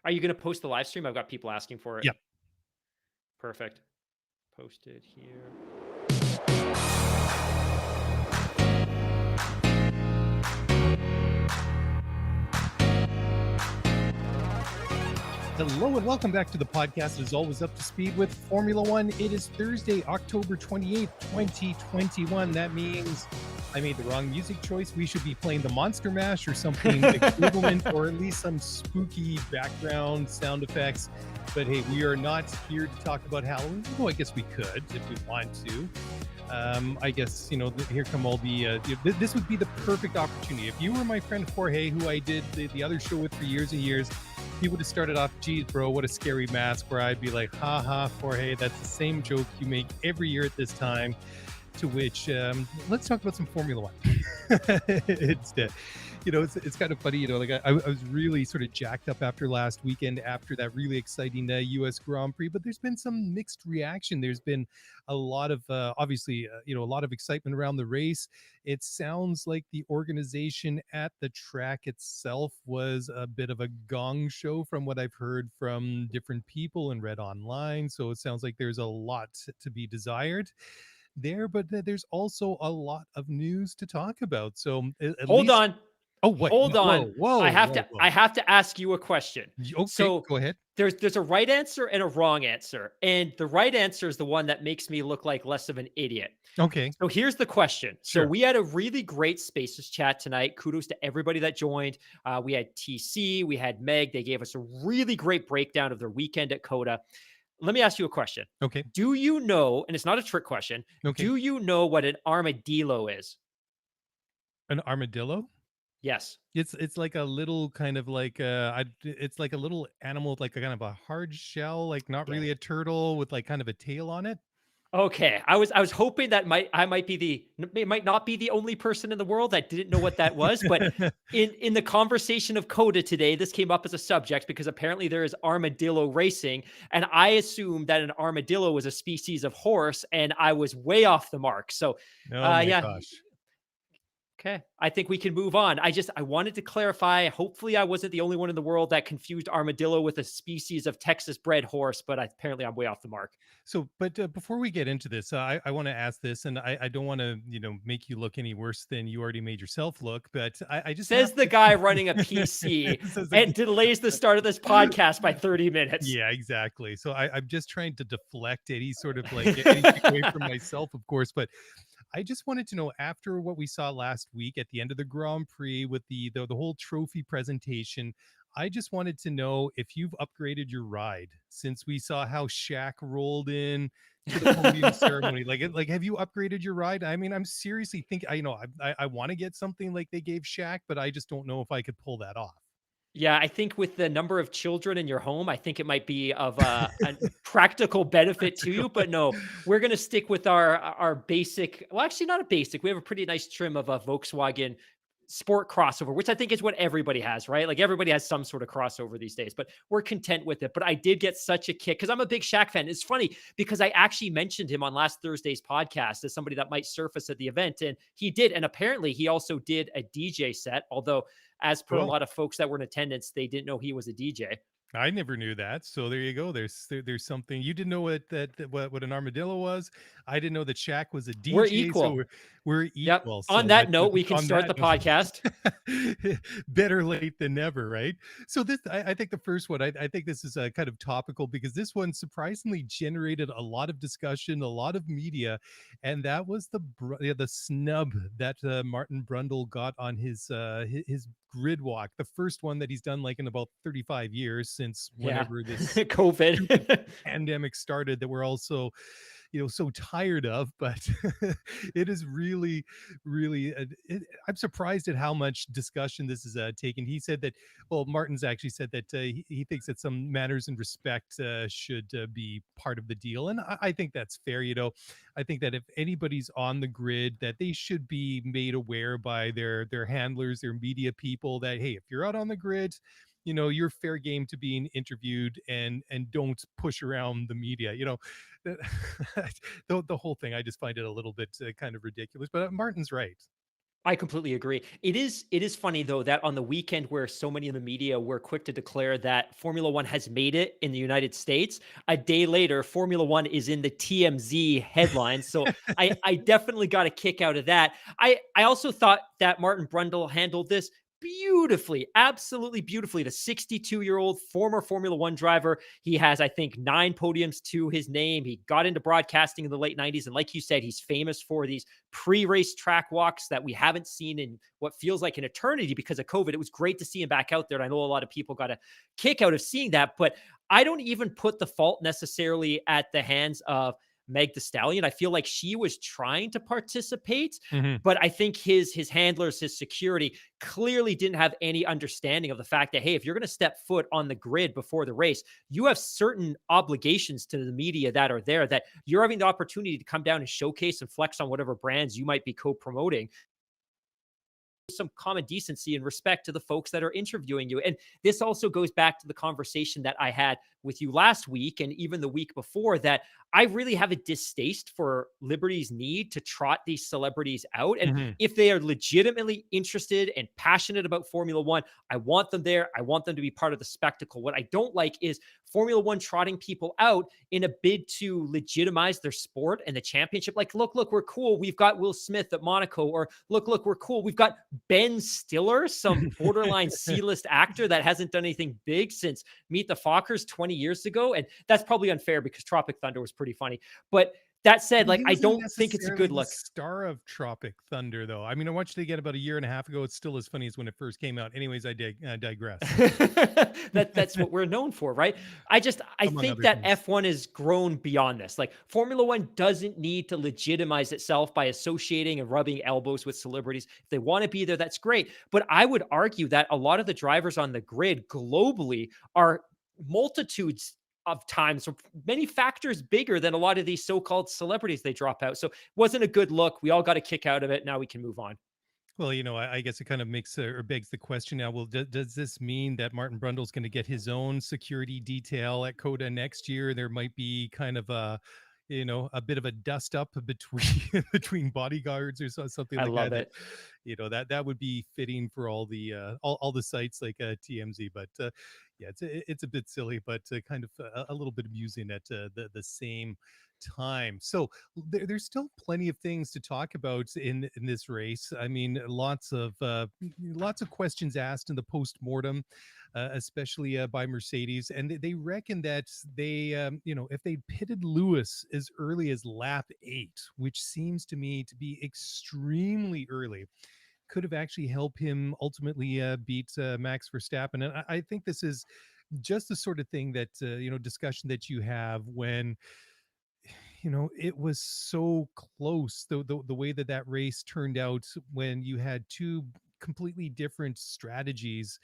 Are you going to post the live stream? I've got people asking for it. Yep. Perfect. Posted here. Hello and welcome back to the podcast. As always, up to speed with Formula One. It is Thursday, October 28th, 2021. That means I made the wrong music choice. We should be playing the Monster Mash or something equivalent, or at least some spooky background sound effects. But hey, we are not here to talk about Halloween. Well, I guess we could if we want to. I guess, here come all the, this would be the perfect opportunity. If you were my friend Jorge, who I did the other show with for years and years, he would have started off, geez, bro, what a scary mask, where I'd be like, ha ha, Jorge, that's the same joke you make every year at this time. To which, let's talk about some Formula One. Instead. It's kind of funny, like I was really sort of jacked up after last weekend, after that really exciting US Grand Prix, but there's been some mixed reaction. There's been a lot of, obviously, a lot of excitement around the race. It sounds like the organization at the track itself was a bit of a gong show from what I've heard from different people and read online. So it sounds like there's a lot to be desired there, but there's also a lot of news to talk about. So at Hold least on. Oh, what? Hold on. Whoa, I have whoa, to whoa. I have to ask you a question. Okay, So go ahead. there's a right answer and a wrong answer. And the right answer is the one that makes me look like less of an idiot. Okay, So here's the question. So sure. we had a really great Spaces chat tonight. Kudos to everybody that joined. We had TC, we had Meg. They gave us a really great breakdown of their weekend at Coda. Let me ask you a question. Okay, Do you know, and it's not a trick question, okay. do you know what an armadillo is? An armadillo? Yes. It's like a little kind of like it's like a little animal with like a kind of a hard shell, like not Yeah. really a turtle with like kind of a tail on it. Okay, I was hoping that I might be it might not be the only person in the world that didn't know what that was, but in the conversation of Coda today, this came up as a subject because apparently there is armadillo racing, and I assumed that an armadillo was a species of horse, and I was way off the mark. So, Oh my yeah, gosh. okay, I think we can move on. I wanted to clarify. Hopefully, I wasn't the only one in the world that confused armadillo with a species of Texas-bred horse, but apparently I'm way off the mark. So, but before we get into this, I want to ask this, and I don't want to, make you look any worse than you already made yourself look, but I just have Says the to. guy running a PC Says the and delays the start of this podcast by 30 minutes. Yeah, exactly. So I'm just trying to deflect any sort of like anything away from myself, of course. But I just wanted to know, after what we saw last week at the end of the Grand Prix with the whole trophy presentation, I just wanted to know if you've upgraded your ride since we saw how Shaq rolled in to the podium ceremony. Like, have you upgraded your ride? I mean, I'm seriously thinking, I want to get something like they gave Shaq, but I just don't know if I could pull that off. Yeah, I think with the number of children in your home, I think it might be of a practical benefit to you. But no, we're going to stick with our basic. Well, actually, not a basic. We have a pretty nice trim of a Volkswagen sport crossover, which I think is what everybody has, right? Like everybody has some sort of crossover these days, but we're content with it. But I did get such a kick because I'm a big Shaq fan. It's funny because I actually mentioned him on last Thursday's podcast as somebody that might surface at the event, and he did. And apparently, he also did a DJ set, although as per a Cool. lot of folks that were in attendance, they didn't know he was a DJ. I never knew that. So there you go. There's something you didn't know what an armadillo was. I didn't know that Shaq was a We're DJ. So equal. we're Yep. equal. On So that that note, we can on start that the podcast. better late than never, right? So this I think the first one I think this is kind of topical because this one surprisingly generated a lot of discussion, a lot of media, and that was the snub that Martin Brundle got on his grid walk, the first one that he's done like in about 35 years since Yeah. whenever this stupid COVID. pandemic started that we're also so tired of. But it is really I'm surprised at how much discussion this is taken. He said that, well, Martin's actually said that he thinks that some manners and respect should be part of the deal, and I think that's fair. I think that if anybody's on the grid, that they should be made aware by their handlers, their media people, that hey, if you're out on the grid, you're fair game to being interviewed, and don't push around the media. The, the whole thing, I just find it a little bit kind of ridiculous. But Martin's right. I completely agree. It is funny though that on the weekend where so many in the media were quick to declare that Formula 1 has made it in the United States, a day later Formula 1 is in the TMZ headlines. So I definitely got a kick out of that. I also thought that Martin Brundle handled this beautifully, absolutely beautifully. The 62-year-old former Formula 1 driver, he has I think 9 podiums to his name. He got into broadcasting in the late 90s and like you said, he's famous for these pre-race track walks that we haven't seen in what feels like an eternity because of COVID. It was great to see him back out there. And I know a lot of people got a kick out of seeing that, but I don't even put the fault necessarily at the hands of Meg the Stallion. I feel like she was trying to participate, Mhm. but I think his handlers, his security clearly didn't have any understanding of the fact that, hey, if you're going to step foot on the grid before the race, you have certain obligations to the media that are there that you're having the opportunity to come down and showcase and flex on whatever brands you might be co-promoting. Some common decency and respect to the folks that are interviewing you. And this also goes back to the conversation that I had with you last week and even the week before that I really have a distaste for Liberty's need to trot these celebrities out. And Mhm. if they are legitimately interested and passionate about Formula One, I want them there. I want them to be part of the spectacle. What I don't like is Formula One trotting people out in a bid to legitimize their sport and the championship. Like, look, we're cool. We've got Will Smith at Monaco, or look, we're cool. We've got Ben Stiller, some borderline C-list actor that hasn't done anything big since Meet the Fockers 20 years ago. And that's probably unfair because Tropic Thunder was pretty funny. But that said, like, He I wasn't don't think it's a necessarily good the look. star of Tropic Thunder, though. I mean, I watched it again about a year and a half ago. It's still as funny as when it first came out. Anyways, digress. That's what we're known for, right? I Among think other that things. F1 has grown beyond this. Like Formula 1 doesn't need to legitimize itself by associating and rubbing elbows with celebrities. If they want to be there, that's great. But I would argue that a lot of the drivers on the grid globally are multitudes of times or many factors bigger than a lot of these so-called celebrities they drop out. So it wasn't a good look. We all got a kick out of it. Now we can move on. Well, I guess it kind of makes or begs the question now. Well, does this mean that Martin Brundle's going to get his own security detail at Coda next year? There might be kind of a bit of a dust up between between bodyguards or something I like love that. it. That would be fitting for all the all the sites like TMZ. But yeah, it's a bit silly, but kind of a little bit amusing at the same time. So there's still plenty of things to talk about in this race. I mean, lots of questions asked in the post mortem, especially by Mercedes, and they reckon that if they pitted Lewis as early as lap 8, which seems to me to be extremely early, could have actually helped him ultimately beat Max Verstappen. And I think this is just the sort of thing that discussion that you have when it was so close, the way that race turned out, when you had two completely different strategies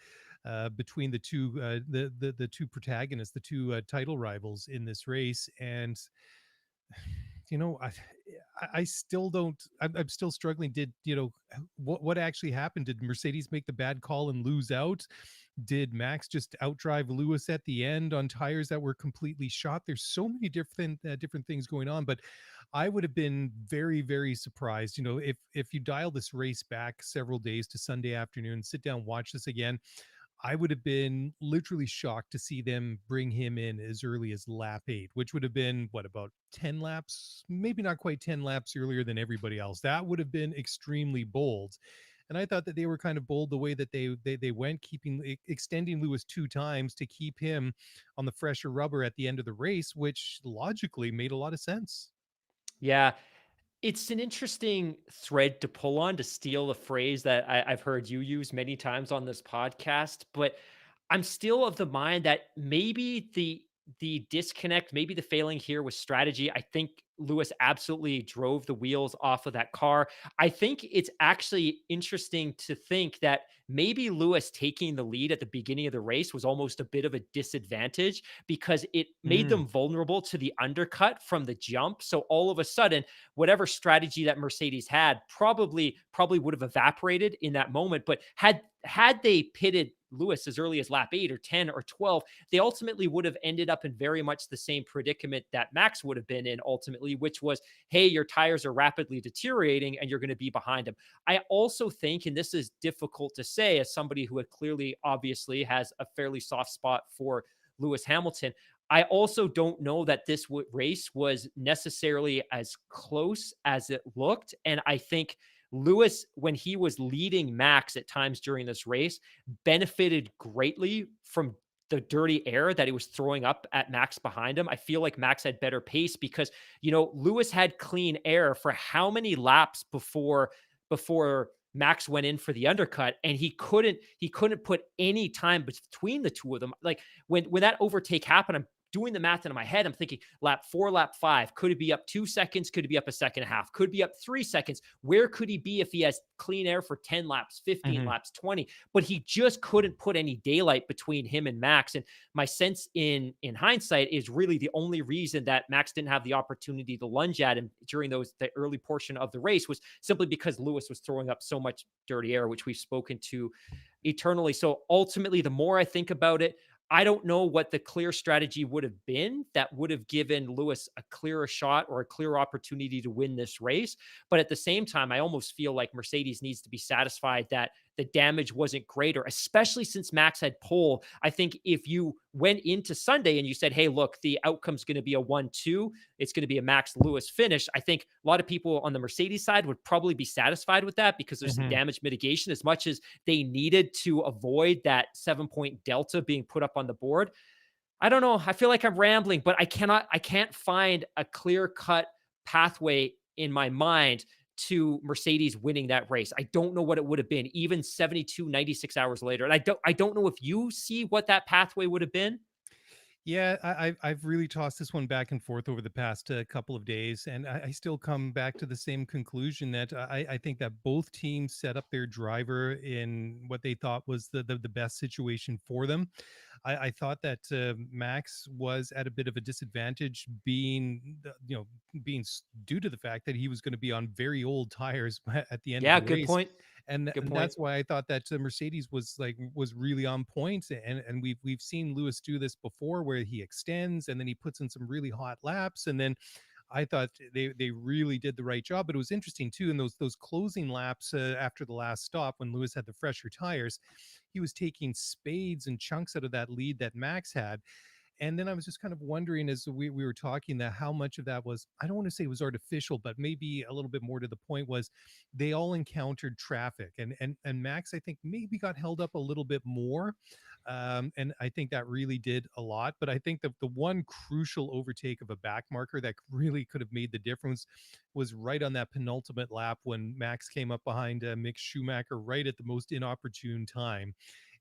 between the two the two protagonists, the two title rivals in this race. And you know i I still don't, I'm still struggling. Did what actually happened? Did Mercedes make the bad call and lose out? Did Max just outdrive Lewis at the end on tires that were completely shot? There's so many different things going on, but I would have been very, very surprised, if you dial this race back several days to Sunday afternoon, sit down, watch this again. I would have been literally shocked to see them bring him in as early as lap 8, which would have been what, about 10 laps, maybe not quite 10 laps earlier than everybody else. That would have been extremely bold. And I thought that they were kind of bold the way that they went, extending Lewis 2 times to keep him on the fresher rubber at the end of the race, which logically made a lot of sense. Yeah. It's an interesting thread to pull on, to steal a phrase that I've heard you use many times on this podcast, but I'm still of the mind that maybe the disconnect, maybe the failing here was strategy. I think Lewis absolutely drove the wheels off of that car. I think it's actually interesting to think that maybe Lewis taking the lead at the beginning of the race was almost a bit of a disadvantage because it made Mm, them vulnerable to the undercut from the jump. So all of a sudden, whatever strategy that Mercedes had probably would have evaporated in that moment. But had they pitted Lewis as early as lap 8 or 10 or 12, they ultimately would have ended up in very much the same predicament that Max would have been in ultimately, which was, hey, your tires are rapidly deteriorating and you're going to be behind him. I also think, and this is difficult to say as somebody who had clearly, obviously, has a fairly soft spot for Lewis Hamilton. I also don't know that this race was necessarily as close as it looked. And I think Lewis, when he was leading Max at times during this race, benefited greatly from the dirty air that he was throwing up at Max behind him. I feel like Max had better pace because, Lewis had clean air for how many laps before Max went in for the undercut, and he couldn't put any time between the two of them. Like when that overtake happened, I'm doing the math in my head. I'm thinking lap 4, lap 5, could it be up 2 seconds? Could it be up a second and a half? Could be up 3 seconds? Where could he be if he has clean air for 10 laps, 15 mhm. laps, 20? But he just couldn't put any daylight between him and Max. And my sense in hindsight is really the only reason that Max didn't have the opportunity to lunge at him during the early portion of the race was simply because Lewis was throwing up so much dirty air, which we've spoken to eternally. So ultimately, the more I think about it, I don't know what the clear strategy would have been that would have given Lewis a clearer shot or a clear opportunity to win this race. But at the same time, I almost feel like Mercedes needs to be satisfied that the damage wasn't greater, especially since Max had pole. I think if you went into Sunday and you said, hey, look, the outcome's going to be a 1-2, it's going to be a Max Lewis finish, I think a lot of people on the Mercedes side would probably be satisfied with that because there's some Mhm. damage mitigation as much as they needed to avoid that 7-point delta being put up on the board. I don't know. I feel like I'm rambling, but I can't find a clear cut pathway in my mind to Mercedes winning that race. I don't know what it would have been, even 72, 96 hours later. And I don't know if you see what that pathway would have been. Yeah, I've really tossed this one back and forth over the past couple of days, and I still come back to the same conclusion that I think that both teams set up their driver in what they thought was the best situation for them. I thought that Max was at a bit of a disadvantage, due to the fact that he was going to be on very old tires at the end of Yeah, the good race. point. Good And point. that's why I thought that Mercedes was really on point, and we've seen Lewis do this before, where he extends and then he puts in some really hot laps, and then I thought they really did the right job. But it was interesting too in those closing laps after the last stop when Lewis had the fresher tires, he was taking spades and chunks out of that lead that Max had. And then I was just kind of wondering as we were talking that how much of that was, I don't want to say it was artificial, but maybe a little bit more to the point was they all encountered traffic, and Max, I think, maybe got held up a little bit more. And I think that really did a lot. But I think the one crucial overtake of a back marker that really could have made the difference was right on that penultimate lap when Max came up behind Mick Schumacher right at the most inopportune time,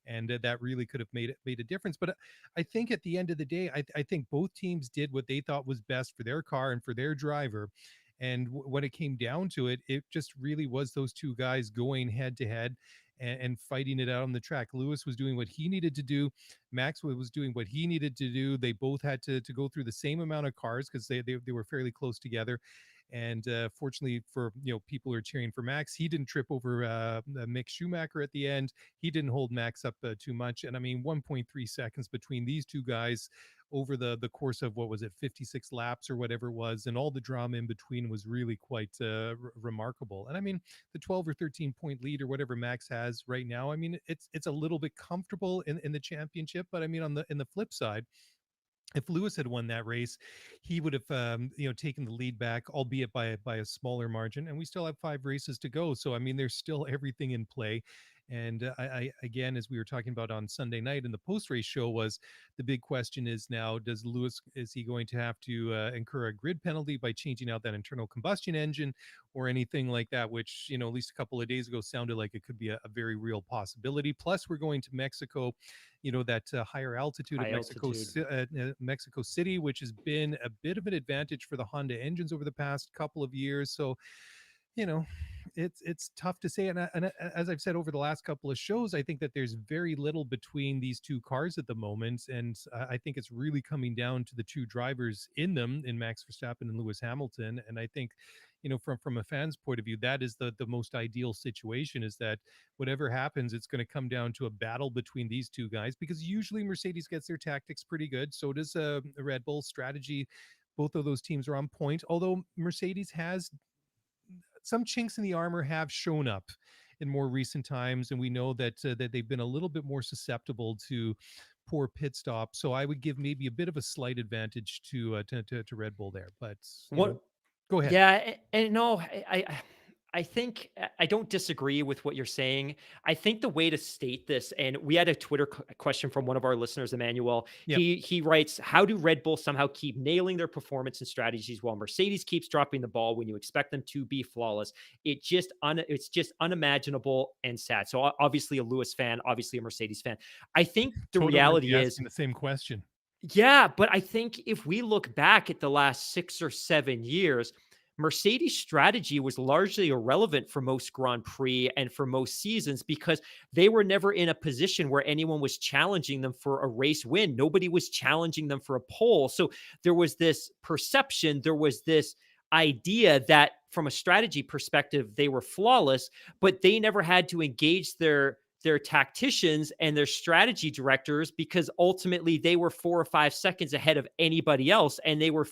and that really could have made a difference. But I think at the end of the day, I think both teams did what they thought was best for their car and for their driver. And when it came down to it, it just really was those two guys going head to head and fighting it out on the track. Lewis was doing what he needed to do. Max was doing what he needed to do. They both had to go through the same amount of cars because they were fairly close together. And fortunately for people who are cheering for Max, he didn't trip over Mick Schumacher at the end. He didn't hold Max up too much. And I mean, 1.3 seconds between these two guys over the course of, what was it, 56 laps or whatever it was, and all the drama in between was really quite remarkable. And I mean, the 12 or 13 point lead or whatever Max has right now, I mean, it's a little bit comfortable in the championship. But I mean, in the flip side, if Lewis had won that race, he would have taken the lead back, albeit by a smaller margin. And we still have 5 races to go, so I mean, there's still everything in play. And I again, as we were talking about on Sunday night in the post race show, was the big question is now: does Lewis, is he going to have to incur a grid penalty by changing out that internal combustion engine or anything like that? Which at least a couple of days ago sounded like it could be a very real possibility. Plus, we're going to Mexico, that higher altitude at High altitude. Mexico City, which has been a bit of an advantage for the Honda engines over the past couple of years. So, you know, it's tough to say, as I've said over the last couple of shows, I think that there's very little between these two cars at the moment, and I think it's really coming down to the two drivers in them, in Max Verstappen and Lewis Hamilton. And I think, from a fan's point of view, that is the most ideal situation, is that whatever happens, it's going to come down to a battle between these two guys, because usually Mercedes gets their tactics pretty good. So does Red Bull strategy. Both of those teams are on point, although Mercedes has some chinks in the armor have shown up in more recent times, and we know that they've been a little bit more susceptible to poor pit stops. So I would give maybe a bit of a slight advantage to Red Bull there. But What go ahead. Yeah, and no, I think I don't disagree with what you're saying. I think the way to state this, and we had a Twitter question from one of our listeners, Emmanuel. Yep. He writes, "How do Red Bull somehow keep nailing their performance and strategies while Mercedes keeps dropping the ball when you expect them to be flawless? It's just unimaginable and sad." So obviously a Lewis fan, obviously a Mercedes fan. I think the Toto might reality be is, asking the same question. yeah, but I think if we look back at the last 6 or 7 years, Mercedes' strategy was largely irrelevant for most Grand Prix and for most seasons, because they were never in a position where anyone was challenging them for a race win. Nobody was challenging them for a pole. So there was this perception, there was this idea that from a strategy perspective, they were flawless, but they never had to engage their tacticians and their strategy directors, because ultimately they were 4 or 5 seconds ahead of anybody else, and they were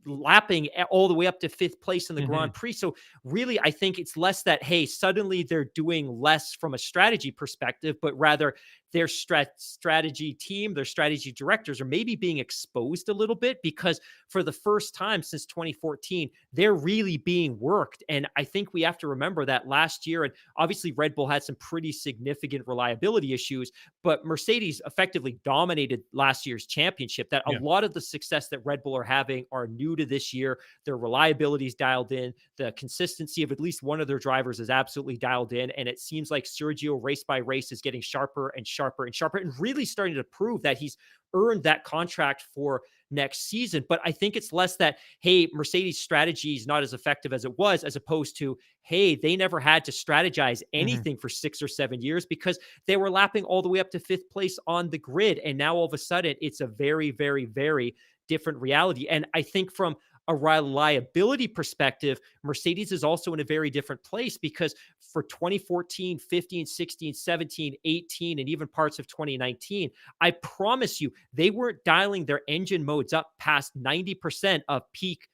lapping all the way up to fifth place in the Mm-hmm. Grand Prix. So really, I think it's less that, hey, suddenly they're doing less from a strategy perspective, but rather their strategy team, their strategy directors are maybe being exposed a little bit, because for the first time since 2014, they're really being worked. And I think we have to remember that last year, and obviously Red Bull had some pretty significant reliability issues, but Mercedes effectively dominated last year's championship. That a Yeah. lot of the success that Red Bull are having are new to this year. Their reliability is dialed in. The consistency of at least one of their drivers is absolutely dialed in. And it seems like Sergio, race by race, is getting sharper and sharper and sharper, and really starting to prove that he's earned that contract for next season. But I think it's less that, hey, Mercedes' strategy is not as effective as it was, as opposed to, hey, they never had to strategize Mm-hmm. anything for 6 or 7 years, because they were lapping all the way up to fifth place on the grid. And now all of a sudden, it's a very, very, very different reality. And I think from a reliability perspective, Mercedes is also in a very different place, because for 2014, 15, 16, 17, 18, and even parts of 2019, I promise you, they weren't dialing their engine modes up past 90% of peak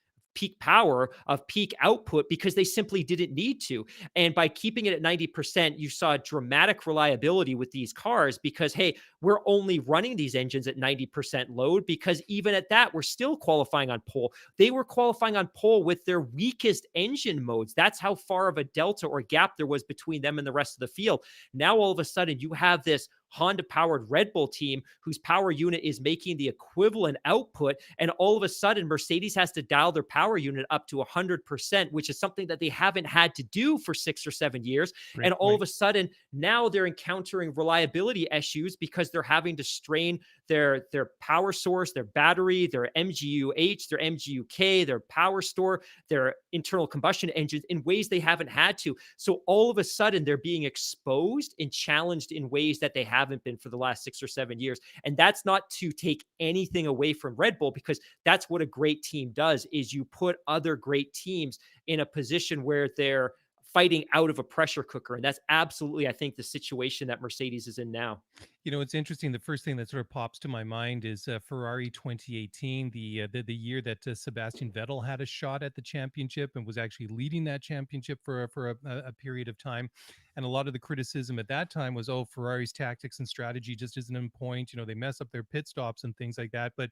power, of peak output, because they simply didn't need to. And by keeping it at 90%, you saw dramatic reliability with these cars, because, hey, we're only running these engines at 90% load, because even at that, we're still qualifying on pole. They were qualifying on pole with their weakest engine modes. That's how far of a delta or gap there was between them and the rest of the field. Now, all of a sudden, you have this Honda-powered Red Bull team whose power unit is making the equivalent output, and all of a sudden Mercedes has to dial their power unit up to 100%, which is something that they haven't had to do for 6 or 7 years. Great And all point. of a sudden now they're encountering reliability issues, because they're having to strain their power source, their battery, their MGU-H, their MGU-K, their power store, their internal combustion engines in ways they haven't had to. So all of a sudden they're being exposed and challenged in ways that they haven't been for the last 6 or 7 years. And that's not to take anything away from Red Bull, because that's what a great team does, is you put other great teams in a position where they're fighting out of a pressure cooker. And that's absolutely, I think, the situation that Mercedes is in now. It's interesting. The first thing that sort of pops to my mind is Ferrari 2018, the year that Sebastian Vettel had a shot at the championship and was actually leading that championship for a period of time. And a lot of the criticism at that time was, oh, Ferrari's tactics and strategy just isn't in point. They mess up their pit stops and things like that. But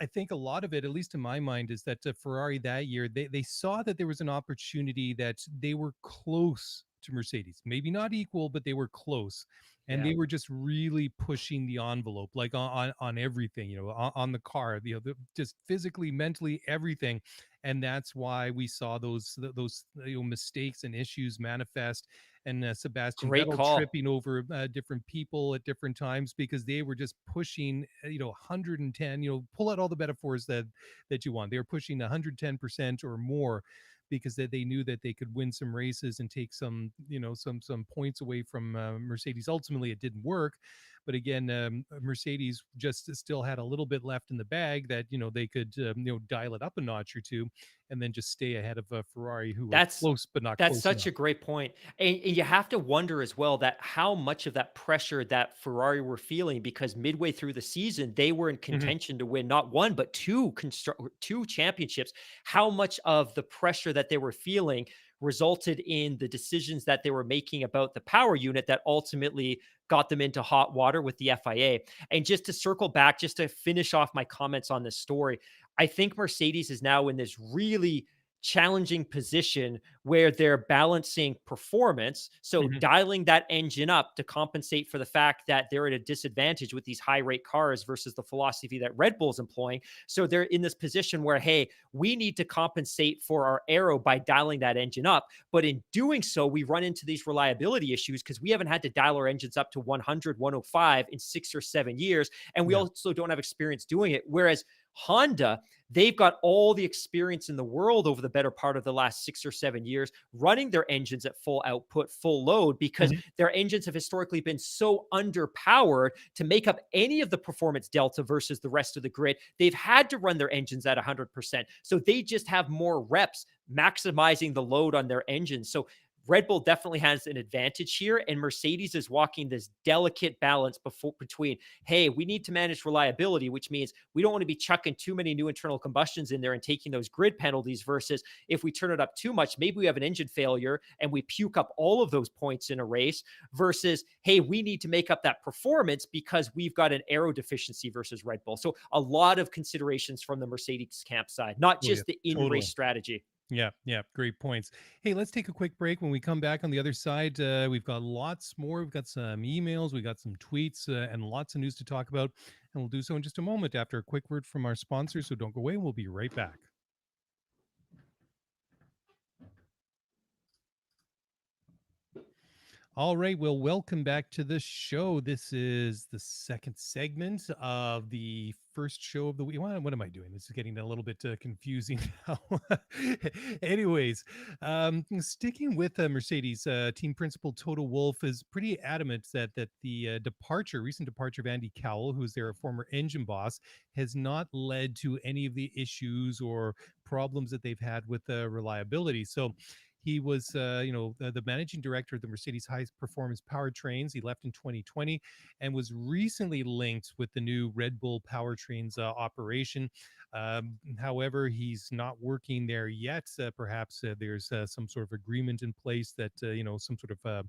I think a lot of it, at least in my mind, is that Ferrari that year, they saw that there was an opportunity, that they were close to Mercedes, maybe not equal, but they were close, and Yeah. they were just really pushing the envelope, like on everything, on the car, just physically, mentally, everything. And that's why we saw those mistakes and issues manifest, and Sebastian Great Vettel call. tripping over different people at different times, because they were just pushing 110, pull out all the metaphors that you want. They were pushing 110% or more, because they knew that they could win some races and take some, some points away from Mercedes. Ultimately, it didn't work. But again, Mercedes just still had a little bit left in the bag that, they could, dial it up a notch or two and then just stay ahead of Ferrari, who were That's close, but not that's close such enough. a great point. And you have to wonder as well that how much of that pressure that Ferrari were feeling, because midway through the season they were in Mhm. contention to win not one but two championships. How much of the pressure that they were feeling resulted in the decisions that they were making about the power unit that ultimately got them into hot water with the FIA. And just to circle back, just to finish off my comments on this story, I think Mercedes is now in this really challenging position where they're balancing performance. So Mhm. dialing that engine up to compensate for the fact that they're at a disadvantage with these high rate cars versus the philosophy that Red Bull's employing. So they're in this position where, hey, we need to compensate for our aero by dialing that engine up. But in doing so, we run into these reliability issues because we haven't had to dial our engines up to 100, 105 in 6 or 7 years. And we Yeah. also don't have experience doing it. Whereas Honda, they've got all the experience in the world over the better part of the last 6 or 7 years running their engines at full output, full load, because Mhm. their engines have historically been so underpowered to make up any of the performance delta versus the rest of the grid. They've had to run their engines at 100%. So they just have more reps maximizing the load on their engines. So Red Bull definitely has an advantage here, and Mercedes is walking this delicate balance between, hey, we need to manage reliability, which means we don't want to be chucking too many new internal combustions in there and taking those grid penalties, versus if we turn it up too much, maybe we have an engine failure and we puke up all of those points in a race, versus, hey, we need to make up that performance because we've got an aero deficiency versus Red Bull. So a lot of considerations from the Mercedes camp side, not Oh, yeah, just the in-race totally. strategy. Yeah, yeah, great points. Hey, let's take a quick break. When we come back on the other side, we've got lots more. We've got some emails, we got some tweets, and lots of news to talk about. And we'll do so in just a moment after a quick word from our sponsors. So don't go away. We'll be right back. All right. Well, welcome back to the show. This is the second segment of the first show of the week. What am I doing? This is getting a little bit confusing now. Anyways, sticking with Mercedes, team principal Toto Wolff is pretty adamant that the recent departure of Andy Cowell, who's their former engine boss, has not led to any of the issues or problems that they've had with reliability. So he was, the managing director of the Mercedes high performance powertrains. He left in 2020 and was recently linked with the new Red Bull powertrains operation. However, he's not working there yet. Perhaps there's some sort of agreement in place that, some sort of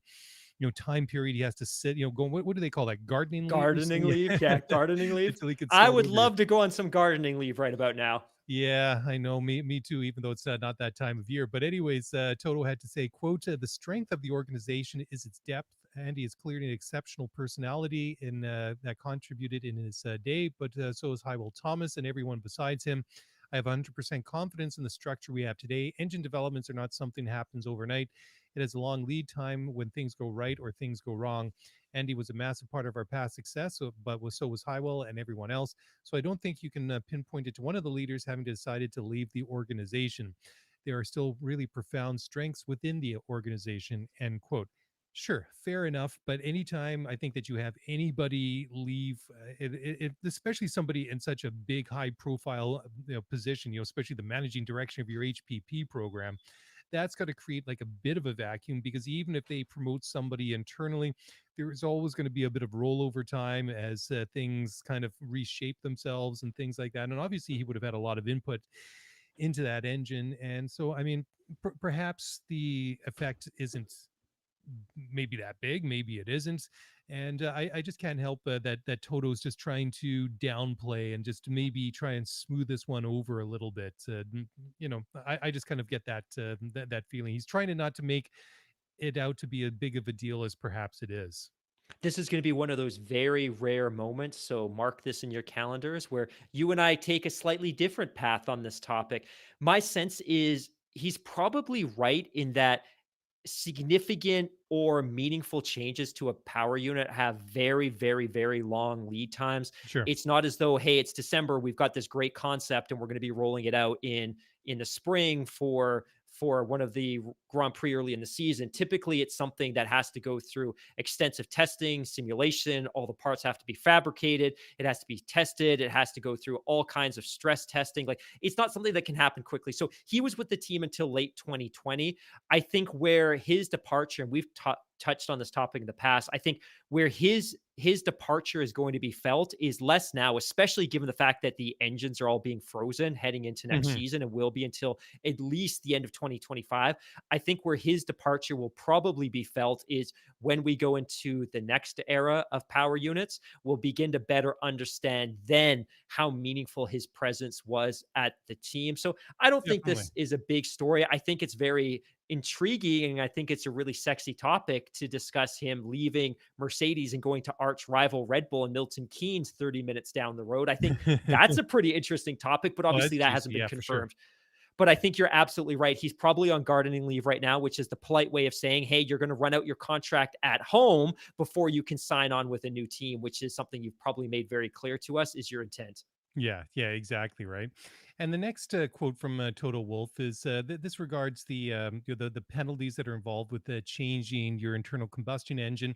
time period he has to sit, go, what do they call that? Gardening leave or Gardening something? leave. Yeah, gardening leave. Until he can I start would over. love to go on some gardening leave right about now. Yeah, I know. Me too. Even though it's not that time of year. But anyways, Toto had to say, "quote The strength of the organization is its depth. Andy is clearly an exceptional personality in that contributed in his day, but so is Hywell Thomas and everyone besides him. I have 100% confidence in the structure we have today. Engine developments are not something that happens overnight. It has a long lead time when things go right or things go wrong. Andy was a massive part of our past success, so was Hywell and everyone else. So I don't think you can pinpoint it to one of the leaders having decided to leave the organization. There are still really profound strengths within the organization." End quote. Sure, fair enough. But anytime I think that you have anybody leave, especially somebody in such a big, high-profile position, especially the managing director of your HPP program, that's got to create like a bit of a vacuum, because even if they promote somebody internally, there's always going to be a bit of rollover time as things kind of reshape themselves and things like that. And obviously, he would have had a lot of input into that engine. And so, I mean, perhaps the effect isn't maybe that big, maybe it isn't. And I just can't help that Toto's just trying to downplay and just maybe try and smooth this one over a little bit. I just kind of get that feeling. He's trying to not to make it out to be as big of a deal as perhaps it is. This is going to be one of those very rare moments. So mark this in your calendars where you and I take a slightly different path on this topic. My sense is he's probably right in that significant or meaningful changes to a power unit have very, very, very long lead times. Sure. It's not as though, hey, it's December, we've got this great concept and we're going to be rolling it out in the spring for for one of the Grand Prix early in the season, typically it's something that has to go through extensive testing, simulation. All the parts have to be fabricated. It has to be tested. It has to go through all kinds of stress testing. Like, it's not something that can happen quickly. So he was with the team until late 2020. I think where his departure, and we've touched on this topic in the past, I think where his departure is going to be felt is less now, especially given the fact that the engines are all being frozen heading into next Mhm. season and will be until at least the end of 2025. I think where his departure will probably be felt is when we go into the next era of power units. We'll begin to better understand then how meaningful his presence was at the team. So I don't think Definitely. this is a big story. I think it's very intriguing, and I think it's a really sexy topic to discuss him leaving Mercedes and going to arch rival Red Bull and Milton Keynes 30 minutes down the road. I think that's a pretty interesting topic, but Oh, obviously that's that juicy. hasn't been Yeah, for sure. confirmed. But I think you're absolutely right. He's probably on gardening leave right now, which is the polite way of saying, hey, you're going to run out your contract at home before you can sign on with a new team, which is something you've probably made very clear to us is your intent. Yeah, yeah, exactly right. And the next quote from Toto Wolff is this regards the penalties that are involved with changing your internal combustion engine.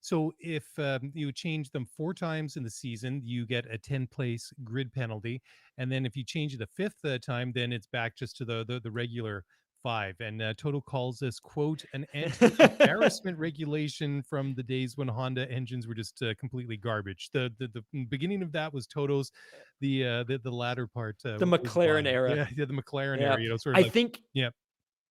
So if you change them 4 times in the season, you get a 10-place grid penalty, and then if you change it a fifth time, then it's back just to the regular five. And Toto calls this quote an anti-embarrassment regulation from the days when Honda engines were just completely garbage. The beginning of that was Toto's. The latter part The was McLaren mine. era. Yeah, yeah, the McLaren Yeah. era. Sort of I like, think yeah.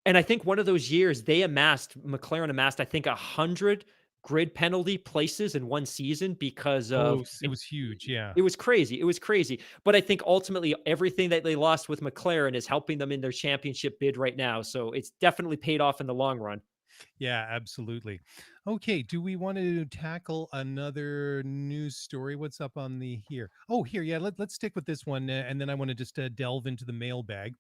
And I think one of those years McLaren amassed, I think, 100 grid penalty places in one season because Oh, of it was huge. Yeah. it was crazy. It was crazy. But I think ultimately everything that they lost with McLaren is helping them in their championship bid right now. So it's definitely paid off in the long run. Yeah, absolutely. Okay, do we want to tackle another news story? What's up on the here? Oh, here, yeah. Let's stick with this one, and then I want to just delve into the mailbag.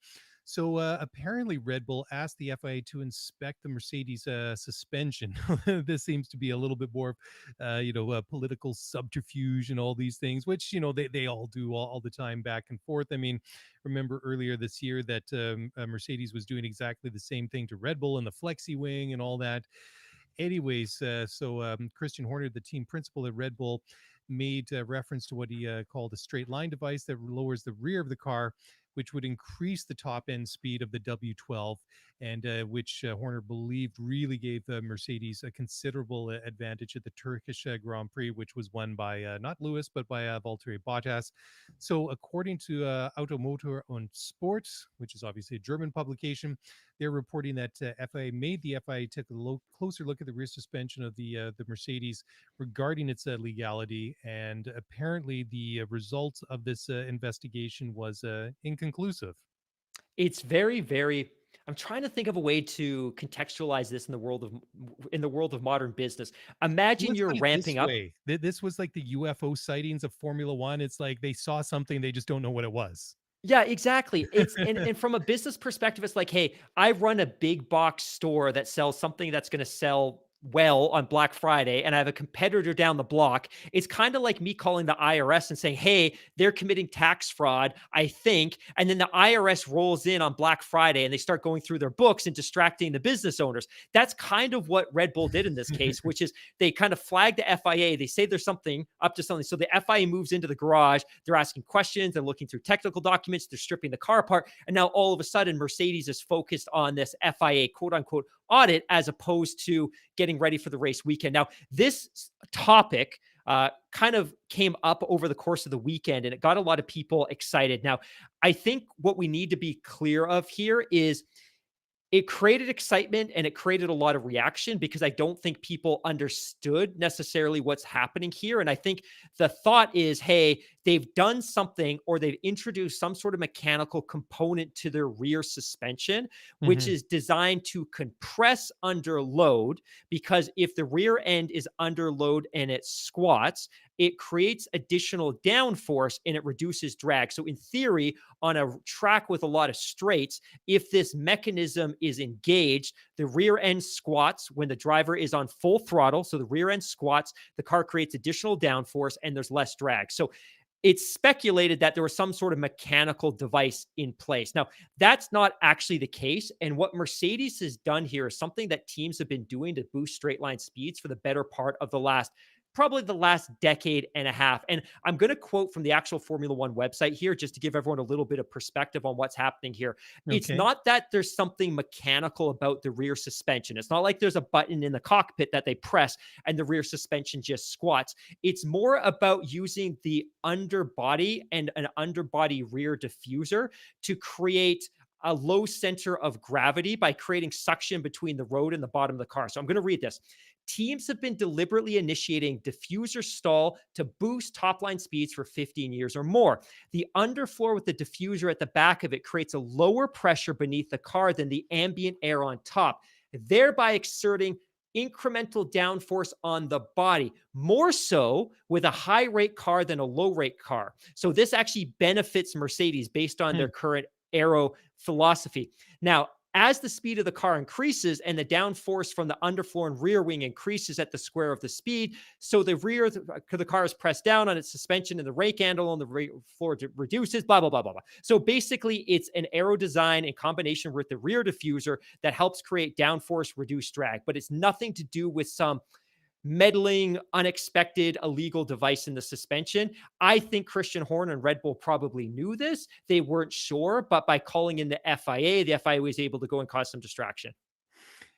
So apparently, Red Bull asked the FIA to inspect the Mercedes suspension. This seems to be a little bit more, political subterfuge and all these things, which they all do all the time, back and forth. I mean, remember earlier this year that Mercedes was doing exactly the same thing to Red Bull and the flexi wing and all that. Anyways, Christian Horner, the team principal at Red Bull, made reference to what he called a straight line device that lowers the rear of the car, which would increase the top end speed of the W12, and which Horner believed really gave Mercedes a considerable advantage at the Turkish Grand Prix, which was won by not Lewis, but by Valtteri Bottas. So, according to Automotor und Sport, which is obviously a German publication, they're reporting that the FIA took a closer look at the rear suspension of the Mercedes regarding its legality, and apparently the results of this investigation was inconclusive. It's very, very I'm trying to think of a way to contextualize this in the world of modern business. Imagine Let's you're put it this ramping up. way: this was like the UFO sightings of Formula One. It's like they saw something, they just don't know what it was. Yeah, exactly. It's and from a business perspective, it's like, hey, I run a big box store that sells something that's going to sell well on Black Friday, and I have a competitor down the block. It's kind of like me calling the IRS and saying, hey, they're committing tax fraud, I think. And then the IRS rolls in on Black Friday and they start going through their books and distracting the business owners. That's kind of what Red Bull did in this case, which is they kind of flag the FIA. They say there's something up to something. So the FIA moves into the garage. They're asking questions. They're looking through technical documents. They're stripping the car apart. And now all of a sudden, Mercedes is focused on this FIA quote unquote audit as opposed to getting ready for the race weekend. Now, this topic kind of came up over the course of the weekend and it got a lot of people excited. Now, I think what we need to be clear of here is it created excitement and it created a lot of reaction because I don't think people understood necessarily what's happening here. And I think the thought is, hey, they've done something or they've introduced some sort of mechanical component to their rear suspension, which Mhm. is designed to compress under load. Because if the rear end is under load and it squats, it creates additional downforce and it reduces drag. So, in theory, on a track with a lot of straights, if this mechanism is engaged, the rear end squats when the driver is on full throttle. So the rear end squats, the car creates additional downforce and there's less drag. So it's speculated that there was some sort of mechanical device in place. Now, that's not actually the case. And what Mercedes has done here is something that teams have been doing to boost straight line speeds for the better part of probably the last decade and a half. And I'm going to quote from the actual Formula One website here, just to give everyone a little bit of perspective on what's happening here. It's Okay. not that there's something mechanical about the rear suspension. It's not like there's a button in the cockpit that they press and the rear suspension just squats. It's more about using the underbody and an underbody rear diffuser to create a low center of gravity by creating suction between the road and the bottom of the car. So I'm going to read this. Teams have been deliberately initiating diffuser stall to boost top line speeds for 15 years or more. The underfloor with the diffuser at the back of it creates a lower pressure beneath the car than the ambient air on top, thereby exerting incremental downforce on the body, more so with a high rate car than a low rate car. So this actually benefits Mercedes based on their Hmm. current aero philosophy. Now, as the speed of the car increases and the downforce from the underfloor and rear wing increases at the square of the speed, so the rear of the car is pressed down on its suspension and the rake handle on the floor reduces, blah, blah, blah, blah, blah. So basically, it's an aero design in combination with the rear diffuser that helps create downforce, reduce drag, but it's nothing to do with some meddling, unexpected, illegal device in the suspension. I think Christian Horner and Red Bull probably knew this. They weren't sure, but by calling in the FIA was able to go and cause some distraction.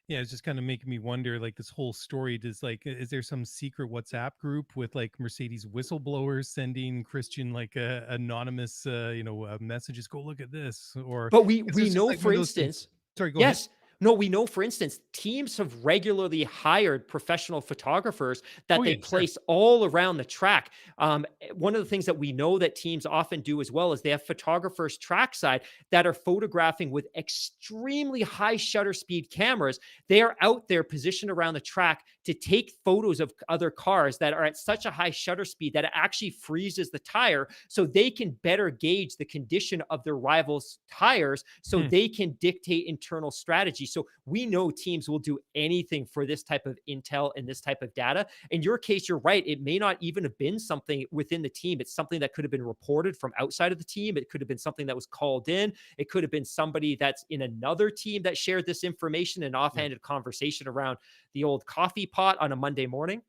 Yeah, it's just kind of making me wonder, like this whole story. Does like, is there some secret WhatsApp group with like Mercedes whistleblowers sending Christian like anonymous, messages? Go look at this, or But we because we it's just know, like one for of those things. instance, Sorry, go ahead. yes. No, we know, for instance, teams have regularly hired professional photographers that Oh they yeah, sure. place all around the track. One of the things that we know that teams often do as well is they have photographers trackside that are photographing with extremely high shutter speed cameras. They are out there positioned around the track to take photos of other cars that are at such a high shutter speed that it actually freezes the tire so they can better gauge the condition of their rivals' tires so Hmm. they can dictate internal strategy. So we know teams will do anything for this type of intel and this type of data. In your case, you're right. It may not even have been something within the team. It's something that could have been reported from outside of the team. It could have been something that was called in. It could have been somebody that's in another team that shared this information, an Yeah. offhanded conversation around the old coffee pot on a Monday morning.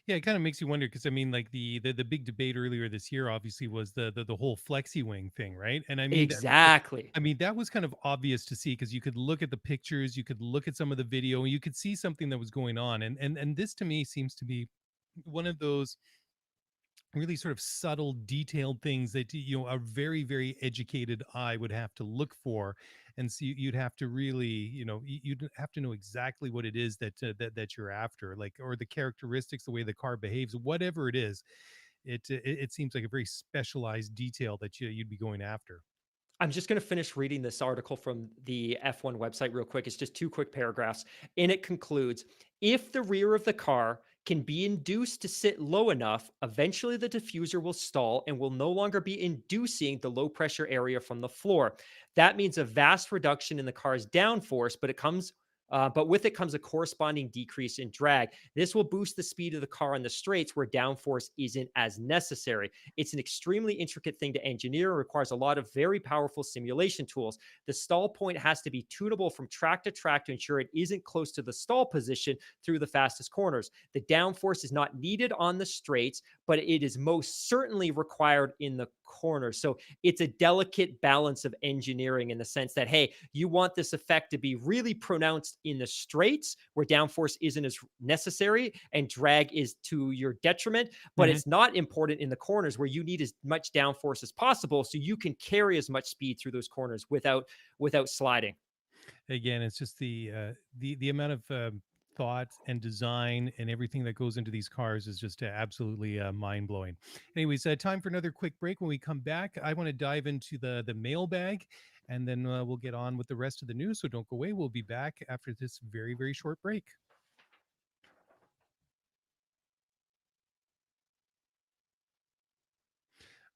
Yeah, it kind of makes you wonder because I mean, like the big debate earlier this year, obviously, was the whole flexi wing thing, right? And I mean, Exactly. I mean, that was kind of obvious to see because you could look at the pictures, you could look at some of the video, and you could see something that was going on. And this to me seems to be one of those really sort of subtle, detailed things that a very, very educated eye would have to look for, and see. You'd have to really, you'd have to know exactly what it is that you're after, like, or the characteristics, the way the car behaves, whatever it is. It seems like a very specialized detail that you'd be going after. I'm just going to finish reading this article from the F1 website real quick. It's just two quick paragraphs. And it concludes, if the rear of the car can be induced to sit low enough, eventually the diffuser will stall and will no longer be inducing the low pressure area from the floor. That means a vast reduction in the car's downforce, but with it comes a corresponding decrease in drag. This will boost the speed of the car on the straights where downforce isn't as necessary. It's an extremely intricate thing to engineer and requires a lot of very powerful simulation tools. The stall point has to be tunable from track to track to ensure it isn't close to the stall position through the fastest corners. The downforce is not needed on the straights, but it is most certainly required in the corners. So it's a delicate balance of engineering in the sense that, hey, you want this effect to be really pronounced in the straights where downforce isn't as necessary and drag is to your detriment, but Mhm. it's not important in the corners where you need as much downforce as possible so you can carry as much speed through those corners without sliding. Again, it's just the amount of thought and design and everything that goes into these cars is just absolutely mind blowing. Anyways, time for another quick break. When we come back, I want to dive into the mailbag, and then we'll get on with the rest of the news. So don't go away. We'll be back after this very, very short break.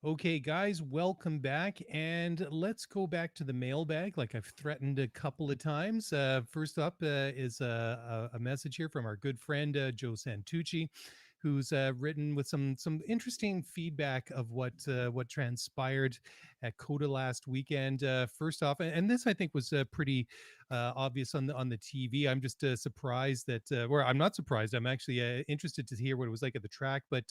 Okay, guys, welcome back. And let's go back to the mailbag, like I've threatened a couple of times. First up is a message here from our good friend, Joe Santucci, who's written with some interesting feedback of what transpired at Coda last weekend. First off, and this I think was pretty obvious on the TV. I'm just surprised that, or I'm not surprised. I'm actually interested to hear what it was like at the track. But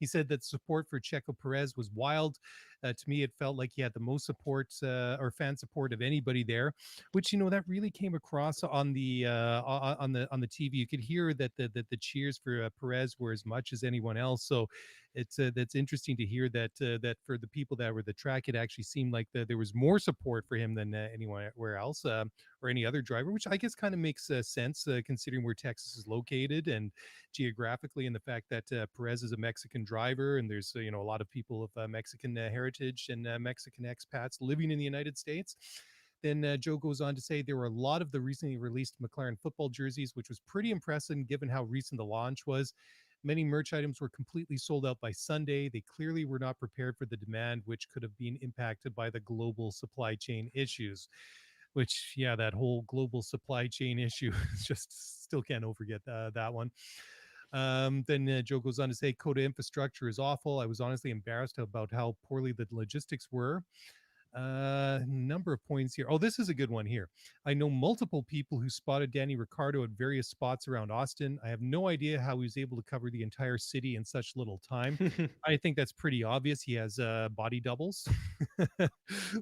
he said that support for Checo Perez was wild. To me, it felt like he had the most support or fan support of anybody there, which that really came across on the TV. You could hear that the cheers for Perez were as much as anyone else. So it's that's interesting to hear that that for the people that were at the track, it actually seemed like there was more support for him than anywhere else. Or any other driver, which I guess kind of makes sense considering where Texas is located and geographically, and the fact that Perez is a Mexican driver, and there's a lot of people of Mexican heritage and Mexican expats living in the United States. Then Joe goes on to say there were a lot of the recently released McLaren football jerseys, which was pretty impressive given how recent the launch was. Many merch items were completely sold out by Sunday. They clearly were not prepared for the demand, which could have been impacted by the global supply chain issues. Which, yeah, that whole global supply chain issue just still can't forget that one. Then Joe goes on to say Coda infrastructure is awful. I was honestly embarrassed about how poorly the logistics were. Number of points here. Oh, this is a good one here. I know multiple people who spotted Danny Ricciardo at various spots around Austin. I have no idea how he was able to cover the entire city in such little time. I think that's pretty obvious. He has body doubles,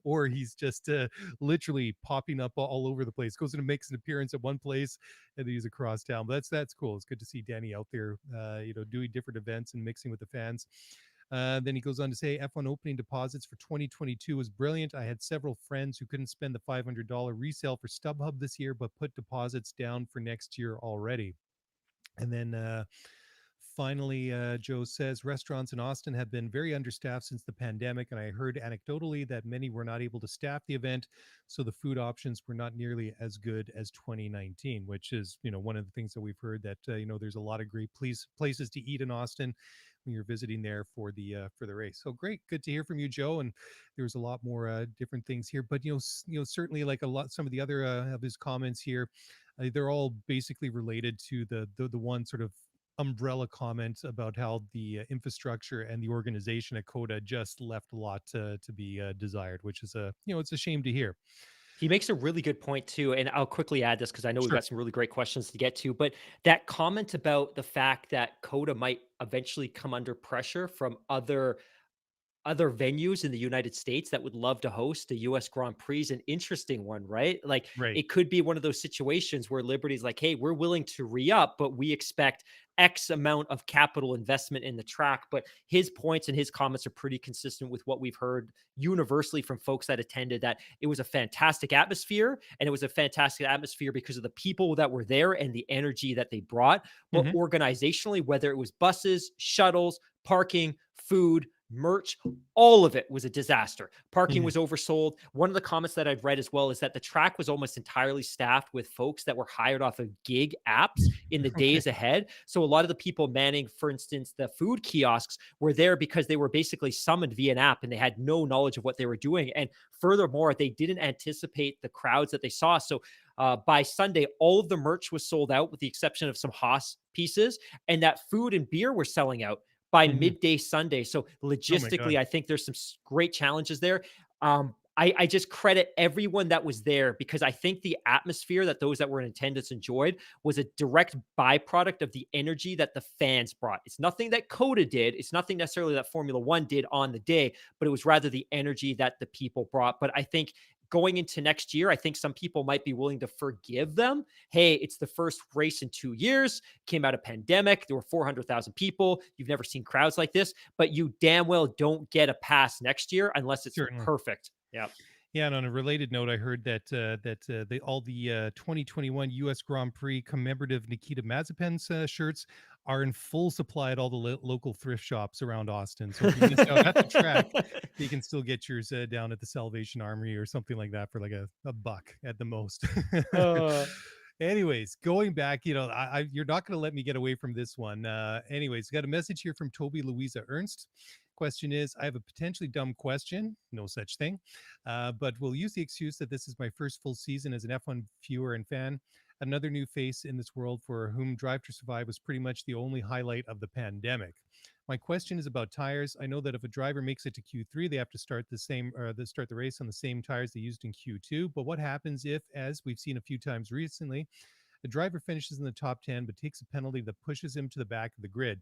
or he's just literally popping up all over the place. Goes and makes an appearance at one place, and then he's across town. But that's cool. It's good to see Danny out there, doing different events and mixing with the fans. Then he goes on to say F1 opening deposits for 2022 was brilliant. I had several friends who couldn't spend the $500 resale for StubHub this year, but put deposits down for next year already. And then finally, Joe says restaurants in Austin have been very understaffed since the pandemic, and I heard anecdotally that many were not able to staff the event, so the food options were not nearly as good as 2019, which is one of the things that we've heard, that there's a lot of great places to eat in Austin when you're visiting there for the race. So great, good to hear from you, Joe. And there's a lot more different things here, but certainly like some of the other of his comments here, they're all basically related to the one sort of umbrella comment about how the infrastructure and the organization at Coda just left a lot to be desired, which is it's a shame to hear. He makes a really good point too, and I'll quickly add this because I know we've Sure. got some really great questions to get to. But that comment about the fact that Coda might eventually come under pressure from other venues in the United States that would love to host a US Grand Prix is an interesting one, right? Like Right. it could be one of those situations where Liberty's like, hey, we're willing to re-up, but we expect X amount of capital investment in the track. But his points and his comments are pretty consistent with what we've heard universally from folks that attended, that it was a fantastic atmosphere, and it was a fantastic atmosphere because of the people that were there and the energy that they brought. But Mhm. organizationally, whether it was buses, shuttles, parking, food, merch, all of it was a disaster. Parking Mhm. was oversold. One of the comments that I've read as well is that the track was almost entirely staffed with folks that were hired off of gig apps in the Okay. days ahead. So a lot of the people manning, for instance, the food kiosks were there because they were basically summoned via an app and they had no knowledge of what they were doing. And furthermore, they didn't anticipate the crowds that they saw. So by Sunday, all of the merch was sold out with the exception of some Haas pieces, and that food and beer were selling out by Mhm. midday Sunday. So Oh my God. logistically, I think there's some great challenges there. I just credit everyone that was there because I think the atmosphere that those that were in attendance enjoyed was a direct byproduct of the energy that the fans brought. It's nothing that Coda did. It's nothing necessarily that Formula One did on the day, but it was rather the energy that the people brought. But I think going into next year, I think some people might be willing to forgive them. Hey, it's the first race in 2 years, came out of pandemic. There were 400,000 people. You've never seen crowds like this, but you damn well don't get a pass next year unless it's Certainly. perfect. Yeah. Yeah, and on a related note, I heard that all the 2021 U.S. Grand Prix commemorative Nikita Mazepin's shirts are in full supply at all the local thrift shops around Austin. So if you missed out at the track, you can still get yours down at the Salvation Armory or something like that for like a buck at the most. uh, Anyways, going back, you're not going to let me get away from this one. Anyways, got a message here from Toby Louisa Ernst. Question is, I have a potentially dumb question, no such thing, but we'll use the excuse that this is my first full season as an F1 viewer and fan. Another new face in this world for whom Drive to Survive was pretty much the only highlight of the pandemic. My question is about tires. I know that if a driver makes it to Q3, they have to start start the race on the same tires they used in Q2. But what happens if, as we've seen a few times recently, the driver finishes in the top 10 but takes a penalty that pushes him to the back of the grid?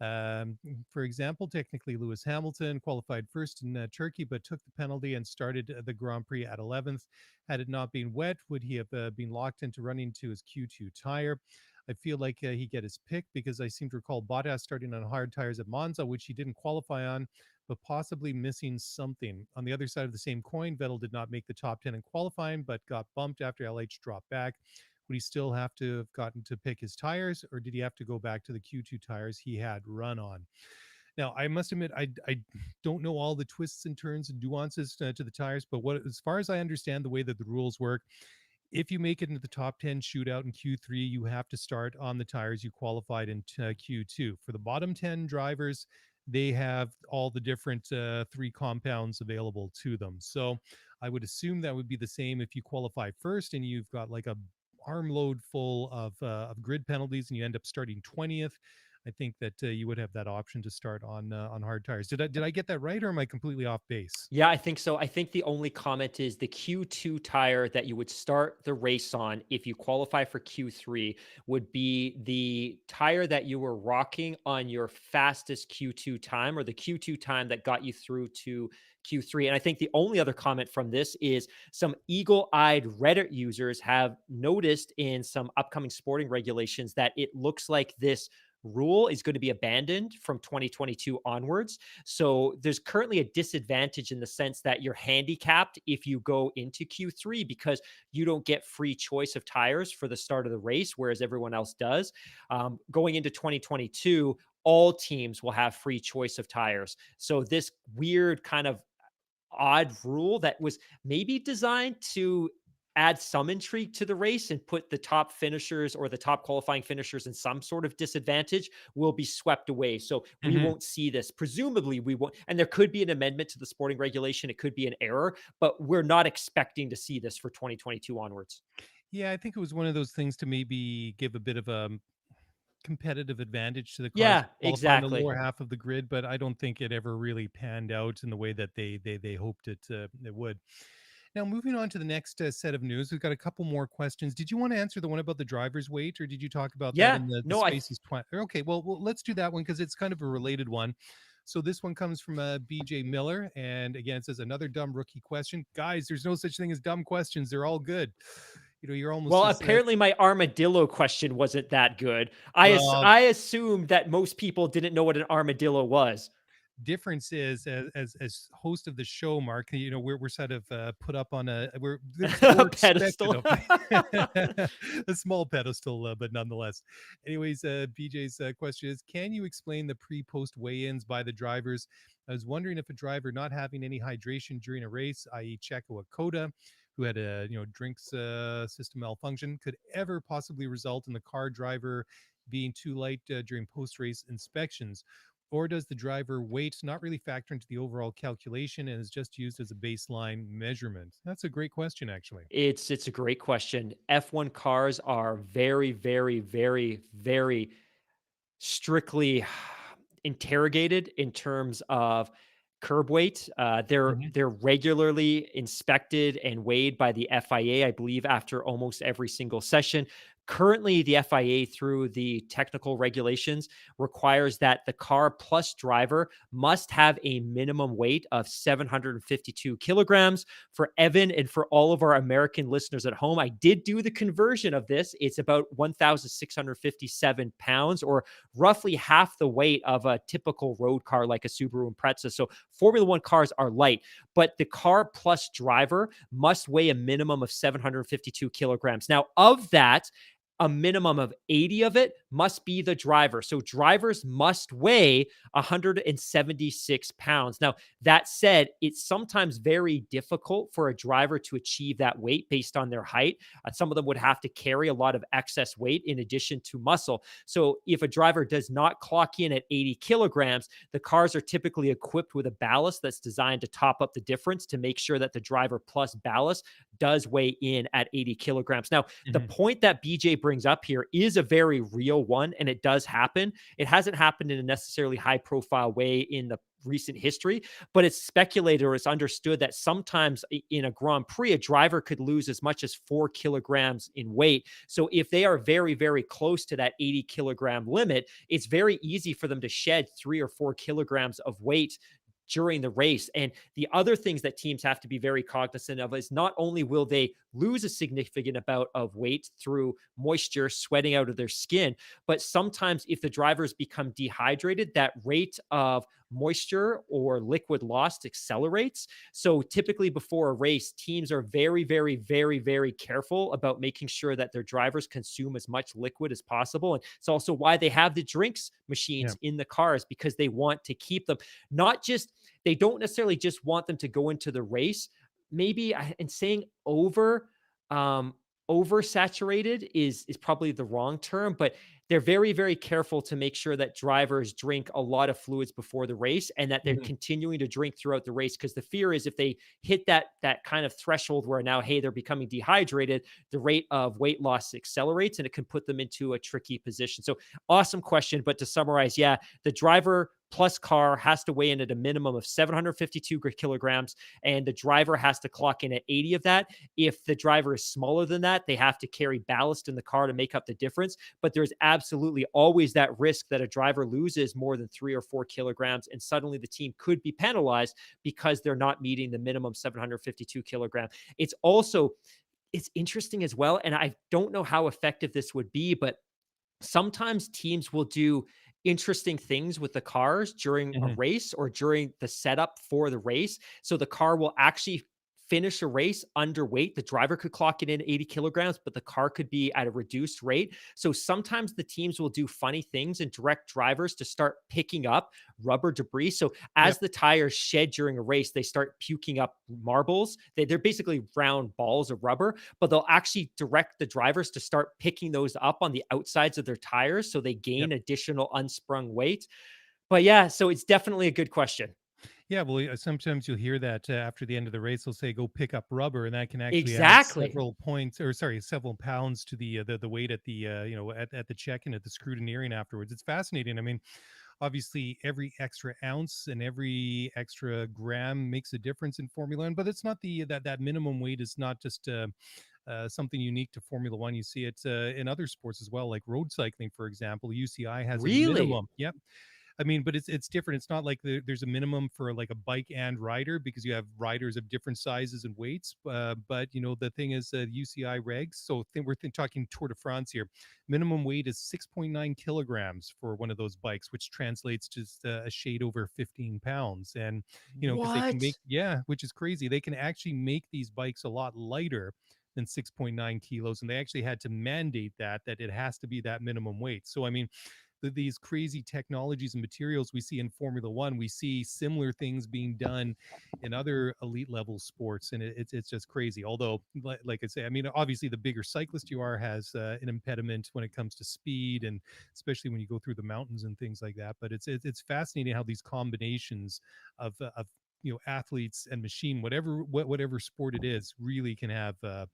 For example, technically Lewis Hamilton qualified first in Turkey, but took the penalty and started the Grand Prix at 11th. Had it not been wet, would he have been locked into running to his Q2 tire? I feel like he get his pick because I seem to recall Bottas starting on hard tires at Monza, which he didn't qualify on, but possibly missing something. On the other side of the same coin, Vettel did not make the top 10 in qualifying, but got bumped after LH dropped back. Would he still have to have gotten to pick his tires, or did he have to go back to the Q2 tires he had run on? Now, I must admit, I don't know all the twists and turns and nuances to the tires, but as far as I understand the way that the rules work, if you make it into the top 10 shootout in Q3, you have to start on the tires you qualified in Q2. For the bottom 10 drivers, they have all the different three compounds available to them. So I would assume that would be the same if you qualify first and you've got like a armload full of grid penalties and you end up starting 20th. I think that you would have that option to start on hard tires. Did I get that right, or am I completely off base? Yeah, I think so. I think the only comment is the Q2 tire that you would start the race on if you qualify for Q3 would be the tire that you were rocking on your fastest Q2 time, or the Q2 time that got you through to Q3. And I think the only other comment from this is some eagle-eyed Reddit users have noticed in some upcoming sporting regulations that it looks like this rule is going to be abandoned from 2022 onwards. So there's currently a disadvantage in the sense that you're handicapped if you go into Q3 because you don't get free choice of tires for the start of the race, whereas everyone else does. Going into 2022, all teams will have free choice of tires. So this weird kind of odd rule that was maybe designed to add some intrigue to the race and put the top finishers or the top qualifying finishers in some sort of disadvantage will be swept away. So we won't see this. Presumably we won't. And there could be an amendment to the sporting regulation. It could be an error, but we're not expecting to see this for 2022 onwards. Yeah, I think it was one of those things to maybe give a bit of a competitive advantage to the cars Yeah, that qualify in the exactly. lower half of the grid, but I don't think it ever really panned out in the way that they hoped it would. Now, moving on to the next set of news, we've got a couple more questions. Did you want to answer the one about the driver's weight, or did you talk about that Yeah, in the no, spaces? Okay, well, let's do that one because it's kind of a related one. So this one comes from BJ Miller, and again, it says another dumb rookie question. Guys, there's no such thing as dumb questions; they're all good. You know, you're almost well, as apparently my armadillo question wasn't that good. well. I assumed that most people didn't know what an armadillo was. Difference is as host of the show, Mark, you know, we're sort of put up on we're expected Pedestal. of a small pedestal, but nonetheless. Anyways, BJ's question is, can you explain the pre-post weigh-ins by the drivers? I was wondering if a driver not having any hydration during a race, i.e. Checo Coda, who had a drinks system malfunction, could ever possibly result in the car driver being too light during post-race inspections, or does the driver weight not really factor into the overall calculation and is just used as a baseline measurement? That's a great question, actually. It's a great question. F1 cars are very, very, very, very strictly interrogated in terms of curb weight. Mhm. They're regularly inspected and weighed by the FIA, I believe, after almost every single session. Currently, the FIA, through the technical regulations, requires that the car plus driver must have a minimum weight of 752 kilograms. For Evan and for all of our American listeners at home, I did do the conversion of this. It's about 1,657 pounds, or roughly half the weight of a typical road car like a Subaru Impreza. So Formula One cars are light, but the car plus driver must weigh a minimum of 752 kilograms. Now, of that, a minimum of 80 of it must be the driver. So drivers must weigh 176 pounds. Now, that said, it's sometimes very difficult for a driver to achieve that weight based on their height. Some of them would have to carry a lot of excess weight in addition to muscle. So if a driver does not clock in at 80 kilograms, the cars are typically equipped with a ballast that's designed to top up the difference to make sure that the driver plus ballast does weigh in at 80 kilograms. Now, the Mhm. point that BJ brings up here is a very real one, and it does happen. It hasn't happened in a necessarily high profile way in the recent history, but it's speculated or it's understood that sometimes in a Grand Prix, a driver could lose as much as 4 kilograms in weight. So if they are very, very close to that 80 kilogram limit, it's very easy for them to shed 3 or 4 kilograms of weight during the race. And the other things that teams have to be very cognizant of is not only will they lose a significant amount of weight through moisture sweating out of their skin, but sometimes if the drivers become dehydrated, that rate of moisture or liquid lost accelerates. So typically before a race, teams are very, very, very, very careful about making sure that their drivers consume as much liquid as possible. And it's also why they have the drinks Yeah. machines in the cars, because they want to keep them not just, they don't necessarily just want them to go into the race. Maybe and saying um oversaturated is probably the wrong term, but they're very, very careful to make sure that drivers drink a lot of fluids before the race and that they're Mhm. continuing to drink throughout the race, because the fear is if they hit that kind of threshold where now, hey, they're becoming dehydrated, the rate of weight loss accelerates and it can put them into a tricky position. So awesome question, but to summarize, yeah, the driver plus car has to weigh in at a minimum of 752 kilograms, and the driver has to clock in at 80 of that. If the driver is smaller than that, they have to carry ballast in the car to make up the difference. But there's absolutely always that risk that a driver loses more than 3 or 4 kilograms, and suddenly the team could be penalized because they're not meeting the minimum 752 kilogram. It's also, it's interesting as well, and I don't know how effective this would be, but sometimes teams will do interesting things with the cars during a Mhm. race or during the setup for the race. So the car will actually finish a race underweight. The driver could clock it in 80 kilograms, but the car could be at a reduced rate. So sometimes the teams will do funny things and direct drivers to start picking up rubber debris. So as Yep. the tires shed during a race, they start puking up marbles. They're basically round balls of rubber, but they'll actually direct the drivers to start picking those up on the outsides of their tires so they Yep. gain additional unsprung weight. But yeah, so it's definitely a good question. Yeah, well, sometimes you'll hear that after the end of the race, they'll say, "Go pick up rubber," and that can actually add Exactly. several points, or sorry, several pounds to the weight at the at the check-in at the scrutineering afterwards. It's fascinating. I mean, obviously, every extra ounce and every extra gram makes a difference in Formula One, but it's not that minimum weight is not just something unique to Formula One. You see it in other sports as well, like road cycling, for example. UCI has a Really? minimum. Yep. I mean, but it's different. It's not like there's a minimum for like a bike and rider, because you have riders of different sizes and weights. But the thing is, UCI regs. So talking Tour de France here. Minimum weight is 6.9 kilograms for one of those bikes, which translates to just a shade over 15 pounds. And because they can make, What? yeah, which is crazy. They can actually make these bikes a lot lighter than 6.9 kilos, and they actually had to mandate that it has to be that minimum weight. So I mean, these crazy technologies and materials we see in Formula One, we see similar things being done in other elite level sports, and it's just crazy. Although, like I say, I mean, obviously, the bigger cyclist you are has an impediment when it comes to speed, and especially when you go through the mountains and things like that. But it's fascinating how these combinations of athletes and machine, whatever sport it is, really can have a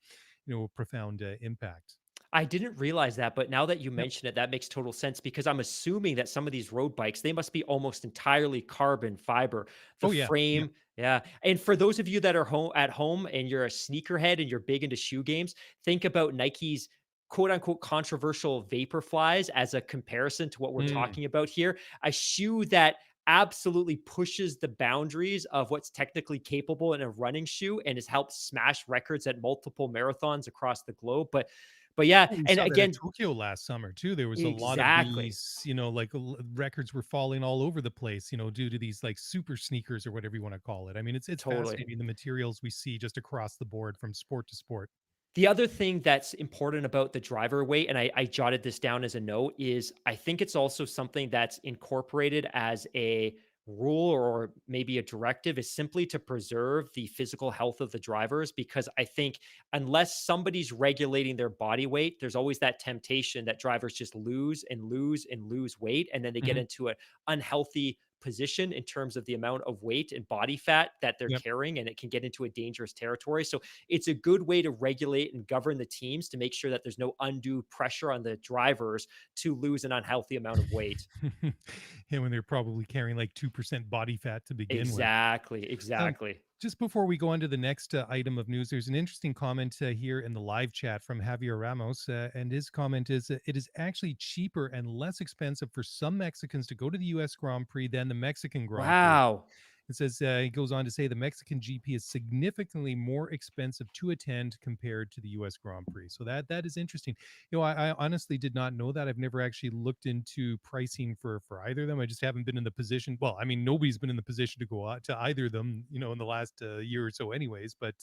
profound impact. I didn't realize that, but now that you Yep. mention it, that makes total sense, because I'm assuming that some of these road bikes, they must be almost entirely carbon fiber. The Oh yeah. Yeah. frame, yeah. And for those of you that are at home and you're a sneakerhead and you're big into shoe games, think about Nike's quote unquote controversial Vaporflies as a comparison to what we're Mm. talking about here. A shoe that absolutely pushes the boundaries of what's technically capable in a running shoe and has helped smash records at multiple marathons across the globe. But yeah, Well, we and saw that at again, Tokyo last summer too. There was a lot of exactly, these, like records were falling all over the place, due to these like super sneakers or whatever you want to call it. I mean, it's totally. fascinating the materials we see just across the board from sport to sport. The other thing that's important about the driver weight, and I jotted this down as a note, is I think it's also something that's incorporated as a rule or maybe a directive, is simply to preserve the physical health of the drivers. Because I think unless somebody's regulating their body weight, there's always that temptation that drivers just lose and lose and lose weight. And then they get Mhm. into an unhealthy position in terms of the amount of weight and body fat that they're Yep. carrying, and it can get into a dangerous territory. So it's a good way to regulate and govern the teams to make sure that there's no undue pressure on the drivers to lose an unhealthy amount of weight. Yeah, when they're probably carrying like 2% body fat to begin with. Exactly, Um, exactly. just before we go on to the next item of news, there's an interesting comment here in the live chat from Javier Ramos. And his comment is it is actually cheaper and less expensive for some Mexicans to go to the US Grand Prix than the Mexican Grand Prix. Wow. It says he goes on to say the Mexican GP is significantly more expensive to attend compared to the U.S. Grand Prix. So that is interesting. I honestly did not know that. I've never actually looked into pricing for either of them. I just haven't been in the position. Well, I mean, nobody's been in the position to go out to either of them, in the last year or so, anyways. But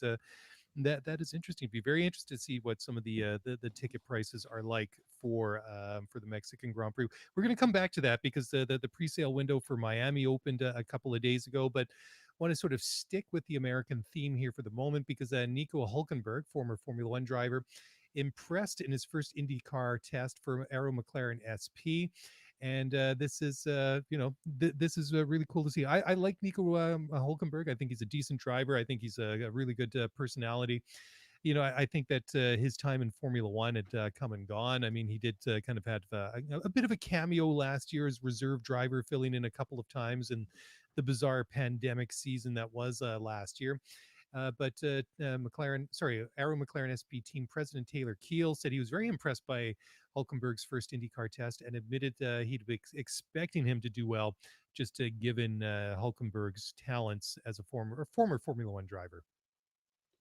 that is interesting. Be very interested to see what some of the ticket prices are like for the Mexican Grand Prix. We're going to come back to that because the pre-sale window for Miami opened a couple of days ago, but want to sort of stick with the American theme here for the moment because Nico Hulkenberg, former Formula One driver, impressed in his first IndyCar test for Aero McLaren SP. And this is, this is really cool to see. I like Nico Hulkenberg. I think he's a decent driver. I think he's a really good personality. I think that his time in Formula One had come and gone. I mean, he did kind of had a bit of a cameo last year as reserve driver, filling in a couple of times in the bizarre pandemic season that was last year. Arrow McLaren SP team president Taylor Keel said he was very impressed by Hulkenberg's first IndyCar test and admitted he'd be expecting him to do well, just given Hulkenberg's talents as a former Formula One driver.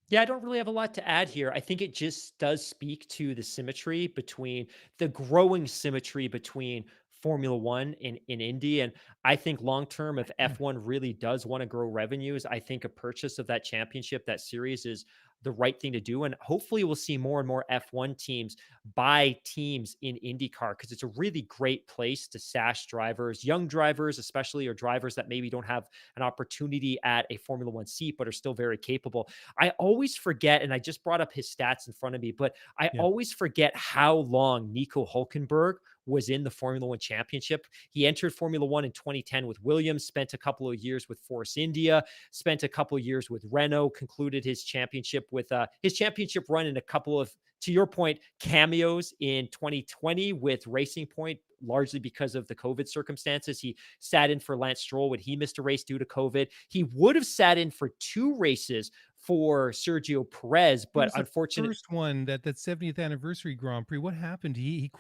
Yeah, I don't really have a lot to add here. I think it just does speak to the symmetry between the growing symmetry between Formula One and in Indy. And I think long term, if F1 really does want to grow revenues, I think a purchase of that championship, that series is the right thing to do. And hopefully we'll see more and more F1 teams buy teams in IndyCar because it's a really great place to sash drivers, young drivers, especially, or drivers that maybe don't have an opportunity at a Formula One seat, but are still very capable. I always forget, and I just brought up his stats in front of me, but I Yeah. always forget how long Nico Hulkenberg was in the Formula One championship. He entered Formula One in 2010 with Williams, spent a couple of years with Force India, spent a couple of years with Renault, concluded his championship run in a couple of, to your point, cameos in 2020 with Racing Point, largely because of the COVID circumstances. He sat in for Lance Stroll when he missed a race due to COVID. He would have sat in for 2 races for Sergio Perez, It but was the unfortunately, first one, that 70th anniversary Grand Prix. What happened? He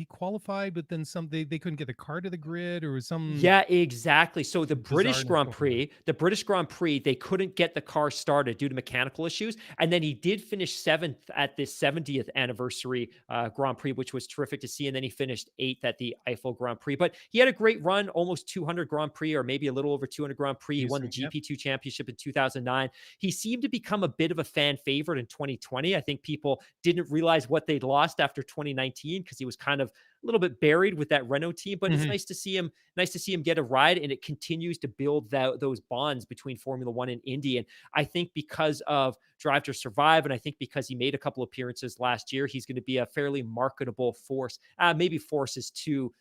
qualified, but then they couldn't get the car to the grid, or was some yeah, exactly. So bizarreness going on. The British Grand Prix, they couldn't get the car started due to mechanical issues, and then he did finish 7th at the 70th anniversary Grand Prix, which was terrific to see. And then he finished 8th at the Eiffel Grand Prix. But he had a great run, almost 200 Grand Prix, or maybe a little over 200 Grand Prix. He won the Decent, yep. GP2 championship in 2009. He seemed to become a bit of a fan favorite in 2020. I think people didn't realize what they'd lost after 2019 because he was kind of a little bit buried with that Renault team, but it's Mhm. nice to see him get a ride, and it continues to build those bonds between Formula One and Indy. And I think because of Drive to Survive, and I think because he made a couple appearances last year, he's going to be a fairly marketable force. Maybe force is too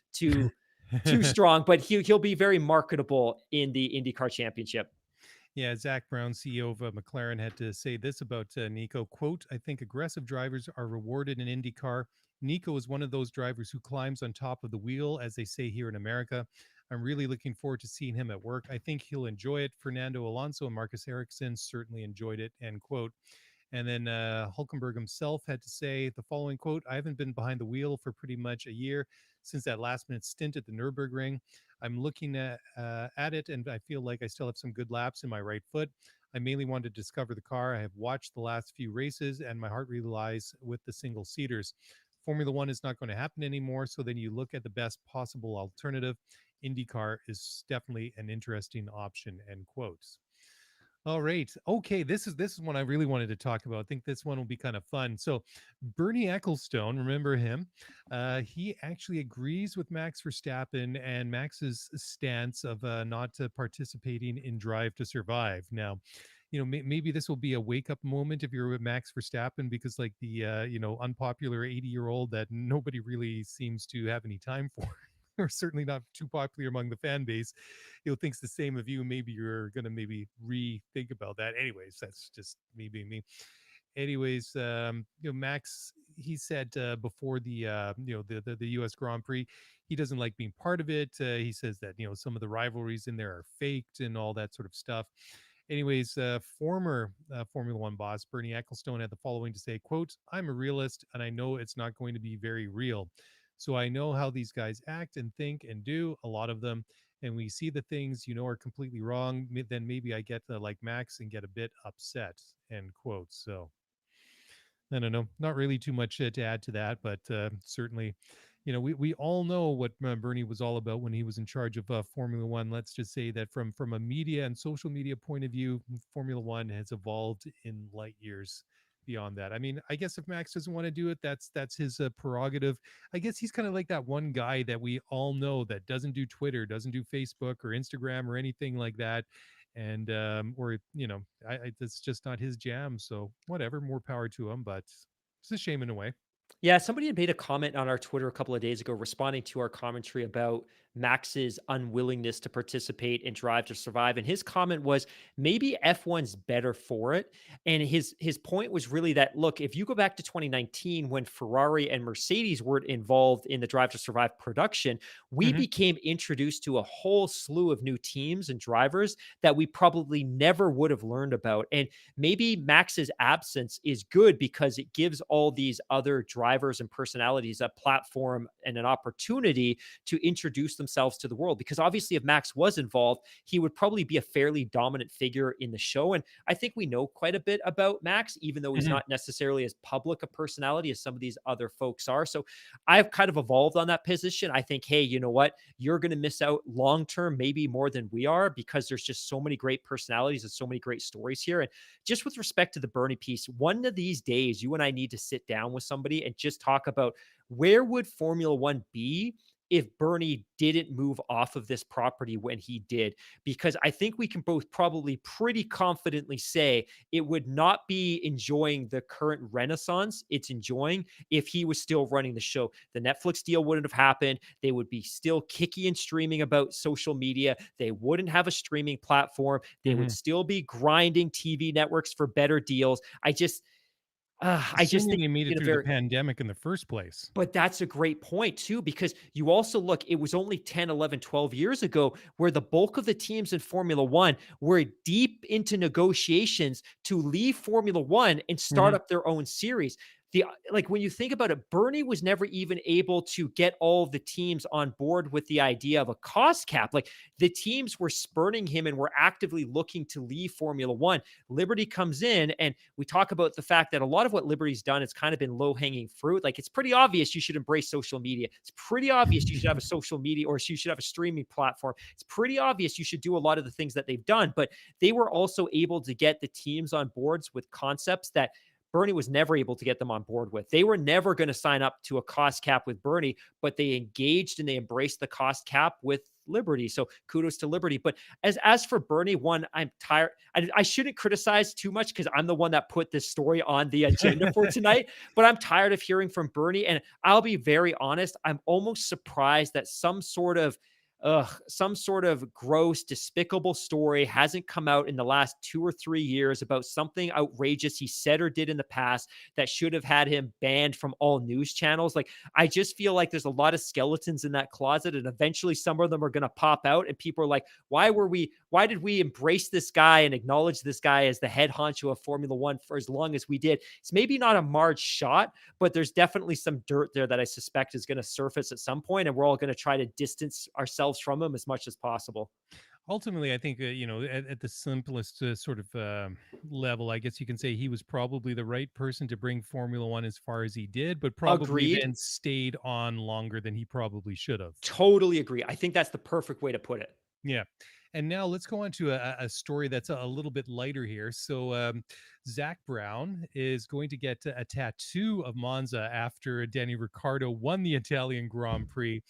strong, but he'll be very marketable in the IndyCar Championship. Yeah, Zach Brown, CEO of McLaren, had to say this about Nico. Quote, I think aggressive drivers are rewarded in IndyCar. Nico is one of those drivers who climbs on top of the wheel, as they say here in America. I'm really looking forward to seeing him at work. I think he'll enjoy it. Fernando Alonso and Marcus Ericsson certainly enjoyed it, end quote. And then Hulkenberg himself had to say the following quote, I haven't been behind the wheel for pretty much a year since that last minute stint at the Nürburgring. I'm looking at it and I feel like I still have some good laps in my right foot. I mainly want to discover the car. I have watched the last few races and my heart really lies with the single seaters. Formula One is not going to happen anymore. So then you look at the best possible alternative. IndyCar is definitely an interesting option, end quotes. All right. Okay. This is one I really wanted to talk about. I think this one will be kind of fun. So, Bernie Ecclestone, remember him? He actually agrees with Max Verstappen and Max's stance of not participating in Drive to Survive. Now, maybe this will be a wake up moment if you're with Max Verstappen, because like the unpopular 80-year-old that nobody really seems to have any time for. Or certainly not too popular among the fan base, thinks the same of you. Maybe you're gonna maybe rethink about that. Anyways, that's just me being me. Anyways, Max, he said before the U.S. Grand Prix, he doesn't like being part of it. He says that some of the rivalries in there are faked and all that sort of stuff. Anyways, former Formula One boss Bernie Ecclestone had the following to say, quote, "I'm a realist and I know it's not going to be very real. So I know how these guys act and think and do, a lot of them. And we see the things are completely wrong. Then maybe I get like Max and get a bit upset," end quote. So I don't know. Not really too much to add to that, but certainly, we all know what Bernie was all about when he was in charge of Formula One. Let's just say that from a media and social media point of view, Formula One has evolved in light years beyond that. I mean, I guess if Max doesn't want to do it, that's his prerogative. I guess he's kind of like that one guy that we all know that doesn't do Twitter, doesn't do Facebook or Instagram or anything like that, and or that's just not his jam. So whatever, more power to him, but it's a shame in a way. Yeah, somebody had made a comment on our Twitter a couple of days ago responding to our commentary about Max's unwillingness to participate in Drive to Survive. And his comment was maybe F1's better for it. And his point was really that look, if you go back to 2019 when Ferrari and Mercedes were involved in the Drive to Survive production, we Hmm. became introduced to a whole slew of new teams and drivers that we probably never would have learned about. And maybe Max's absence is good because it gives all these other drivers and personalities a platform and an opportunity to introduce themselves to the world. Because obviously, if Max was involved, he would probably be a fairly dominant figure in the show. And I think we know quite a bit about Max, even though he's Hmm. not necessarily as public a personality as some of these other folks are. So I've kind of evolved on that position. I think, hey, you know what? You're going to miss out long term, maybe more than we are, because there's just so many great personalities and so many great stories here. And just with respect to the Bernie piece, one of these days, you and I need to sit down with somebody and just talk about where would Formula One be if Bernie didn't move off of this property when he did, because I think we can both probably pretty confidently say it would not be enjoying the current renaissance it's enjoying if he was still running the show. The Netflix deal wouldn't have happened. They would be still kicky and streaming about social media. They wouldn't have a streaming platform. They would Hmm. still be grinding TV networks for better deals. I just Assuming think they made it in a through the very pandemic in the first place. but that's a great point too, because you also look, it was only 10, 11, 12 years ago where the bulk of the teams in Formula One were deep into negotiations to leave Formula One and start Hmm. up their own series. Like when you think about it, Bernie was never even able to get all of the teams on board with the idea of a cost cap. Like the teams were spurning him and were actively looking to leave Formula One. Liberty comes in, and we talk about the fact that a lot of what Liberty's done has kind of been low hanging fruit. Like it's pretty obvious you should embrace social media. It's pretty obvious you should have a social media or you should have a streaming platform. It's pretty obvious you should do a lot of the things that they've done, but they were also able to get the teams on boards with concepts that Bernie was never able to get them on board with. They were never going to sign up to a cost cap with Bernie, but they engaged and they embraced the cost cap with Liberty. So kudos to Liberty. But as for Bernie, one, I'm tired. I shouldn't criticize too much because I'm the one that put this story on the agenda for tonight. But I'm tired of hearing from Bernie. And I'll be very honest, I'm almost surprised that some sort of gross, despicable story hasn't come out in the last 2 or 3 years about something outrageous he said or did in the past that should have had him banned from all news channels. Like, I just feel like there's a lot of skeletons in that closet, and eventually some of them are going to pop out, and people are like, why did we embrace this guy and acknowledge this guy as the head honcho of Formula One for as long as we did? It's maybe not a Marge shot, but there's definitely some dirt there that I suspect is going to surface at some point, and we're all going to try to distance ourselves from him as much as possible. Ultimately, I think at the simplest sort of level, I guess you can say he was probably the right person to bring Formula One as far as he did, but probably Agreed. then stayed on longer than he probably should have. Totally agree. I think that's the perfect way to put it. Yeah. And now let's go on to a story that's a little bit lighter here. So, Zach Brown is going to get a tattoo of Monza after Danny Ricciardo won the Italian Grand Prix,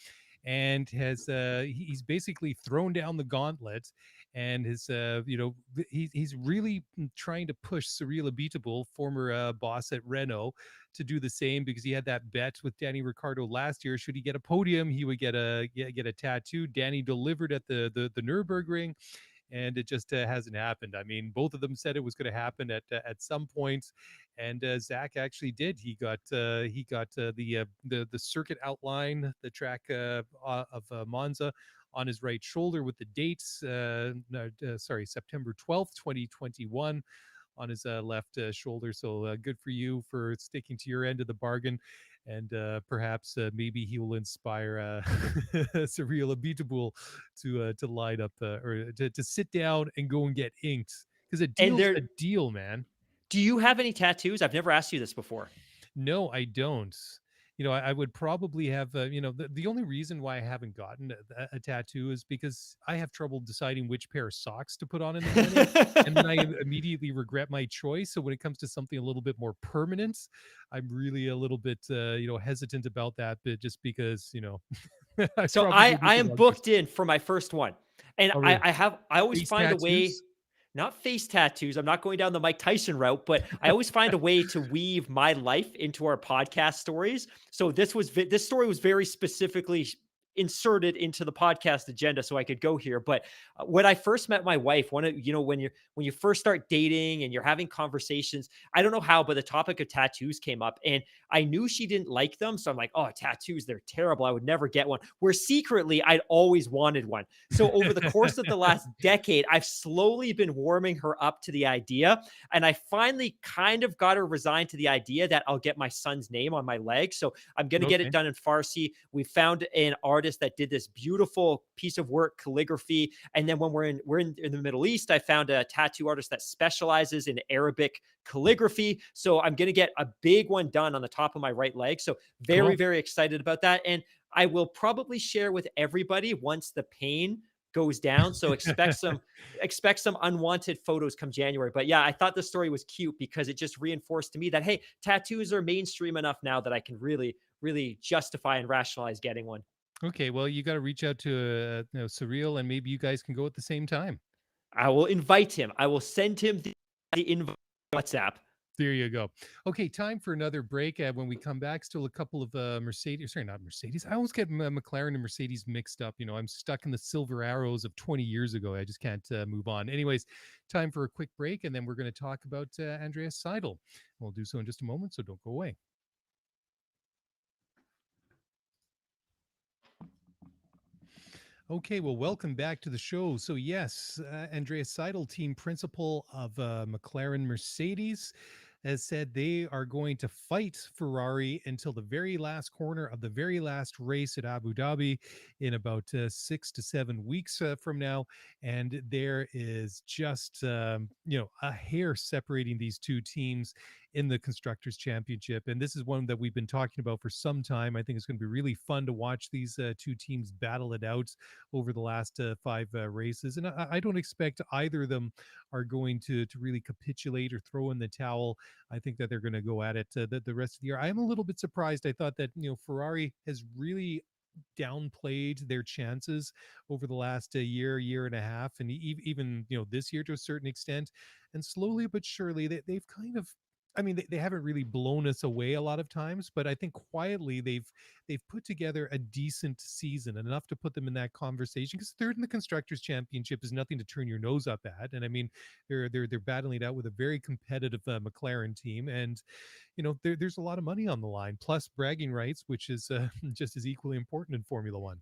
and he's basically thrown down the gauntlet, and he's really trying to push Cyril Abiteboul, former boss at Renault, to do the same, because he had that bet with Danny Ricciardo last year. Should he get a podium, he would get a tattoo. Danny delivered at the Nürburgring, and it just hasn't happened. I mean, both of them said it was going to happen at some point, and Zach actually did. He got the circuit outline, the track of Monza, on his right shoulder with the dates. No, sorry, September 12th, 2021. On his left shoulder. So good for you for sticking to your end of the bargain. And perhaps maybe he will inspire Cyril Abiteboul to line up or to sit down and go and get inked, because a And deal's a deal, man. do you have any tattoos? I've never asked you this before. No, I don't. I would probably have, the only reason why I haven't gotten a tattoo is because I have trouble deciding which pair of socks to put on in the morning. And then I immediately regret my choice. So when it comes to something a little bit more permanent, I'm really a little bit, hesitant about that, but just because, I So probably I did the am wrong choice. booked in for my first one. And Oh, really? I always Face find a way, tattoos? not face tattoos. I'm not going down the Mike Tyson route, but I always find a way to weave my life into our podcast stories. So this story was very specifically inserted into the podcast agenda so I could go here. But when I first met my wife, when you first start dating and you're having conversations, I don't know how, but the topic of tattoos came up, and I knew she didn't like them. So I'm like, oh, tattoos, they're terrible. I would never get one. Where secretly I'd always wanted one. So over the course of the last decade, I've slowly been warming her up to the idea. And I finally kind of got her resigned to the idea that I'll get my son's name on my leg. So I'm going to get it Okay. done in Farsi. We found an artist that did this beautiful piece of work, calligraphy. And then when we're in the Middle East, I found a tattoo artist that specializes in Arabic calligraphy. So I'm going to get a big one done on the top of my right leg. So very, Cool. very excited about that. And I will probably share with everybody once the pain goes down. So expect some unwanted photos come January. But yeah, I thought the story was cute because it just reinforced to me that, hey, tattoos are mainstream enough now that I can really, really justify and rationalize getting one. Okay. Well, you got to reach out to Surreal, and maybe you guys can go at the same time. I will invite him. I will send him the invite on WhatsApp. There you go. Okay, time for another break. When we come back, still a couple of Mercedes. Sorry, not Mercedes. I always get McLaren and Mercedes mixed up. I'm stuck in the silver arrows of 20 years ago. I just can't move on. Anyways, time for a quick break, and then we're going to talk about Andreas Seidel. We'll do so in just a moment, so don't go away. Okay, well, welcome back to the show. So, yes, Andreas Seidel, team principal of McLaren Mercedes, has said they are going to fight Ferrari until the very last corner of the very last race at Abu Dhabi in about 6 to 7 weeks from now. And there is just, a hair separating these two teams in the Constructors' Championship. And this is one that we've been talking about for some time. I think it's going to be really fun to watch these two teams battle it out over the last 5 races. And I don't expect either of them are going to really capitulate or throw in the towel. I think that they're going to go at it the rest of the year. I am a little bit surprised. I thought that, Ferrari has really downplayed their chances over the last year and a half, and even this year to a certain extent. And slowly but surely they've kind of, I mean, they haven't really blown us away a lot of times, but I think quietly they've put together a decent season, and enough to put them in that conversation, because third in the Constructors' Championship is nothing to turn your nose up at. And I mean, they're battling it out with a very competitive McLaren team, and there's a lot of money on the line, plus bragging rights, which is just as equally important in Formula One.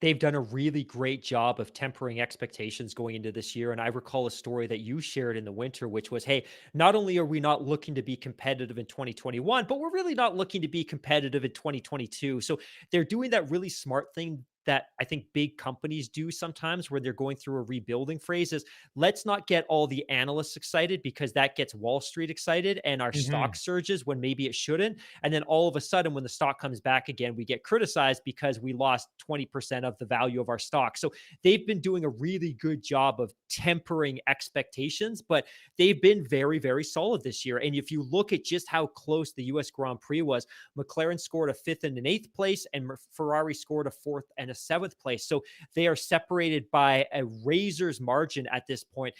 They've done a really great job of tempering expectations going into this year. And I recall a story that you shared in the winter, which was, hey, not only are we not looking to be competitive in 2021, but we're really not looking to be competitive in 2022. So they're doing that really smart thing that I think big companies do sometimes where they're going through a rebuilding phase is let's not get all the analysts excited because that gets Wall Street excited and our stock Mhm. surges when maybe it shouldn't. And then all of a sudden, when the stock comes back again, we get criticized because we lost 20% of the value of our stock. So they've been doing a really good job of tempering expectations, but they've been very, very solid this year. And if you look at just how close the US Grand Prix was, McLaren scored a fifth and an eighth place, and Ferrari scored a fourth and a seventh place. So they are separated by a razor's margin at this point.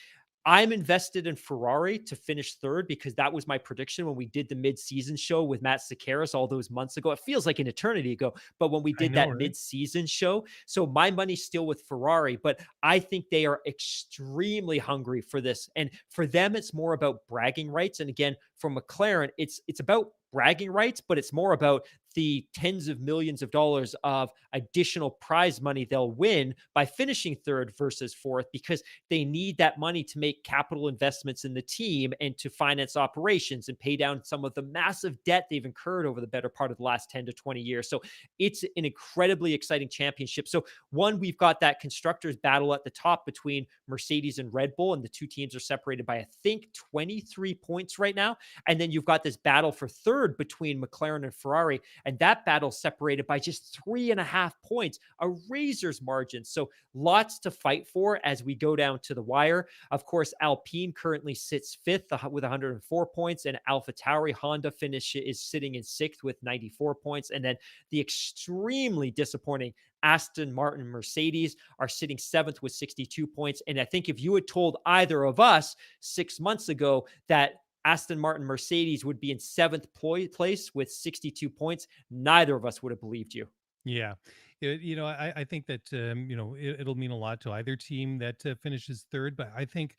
I'm invested in Ferrari to finish third because that was my prediction when we did the mid-season show with Matt Sakaris all those months ago. It feels like an eternity ago, but when we I did know, that right? mid-season show, so my money's still with Ferrari, but I think they are extremely hungry for this. And for them, it's more about bragging rights. And again, for McLaren, it's about bragging rights, but it's more about the tens of millions of dollars of additional prize money they'll win by finishing third versus fourth because they need that money to make capital investments in the team and to finance operations and pay down some of the massive debt they've incurred over the better part of the last 10 to 20 years. So it's an incredibly exciting championship. So one, we've got that constructors battle at the top between Mercedes and Red Bull, and the two teams are separated by, I think, 23 points right now. And then you've got this battle for third between McLaren and Ferrari. And that battle separated by just 3.5 points, a razor's margin. So lots to fight for as we go down to the wire. Of course, Alpine currently sits fifth with 104 points, and AlphaTauri Honda finish is sitting in sixth with 94 points. And then the extremely disappointing Aston Martin Mercedes are sitting seventh with 62 points. And I think if you had told either of us 6 months ago that Aston Martin Mercedes would be in seventh place with 62 points, neither of us would have believed you. Yeah. I think that, it'll mean a lot to either team that finishes third. But I think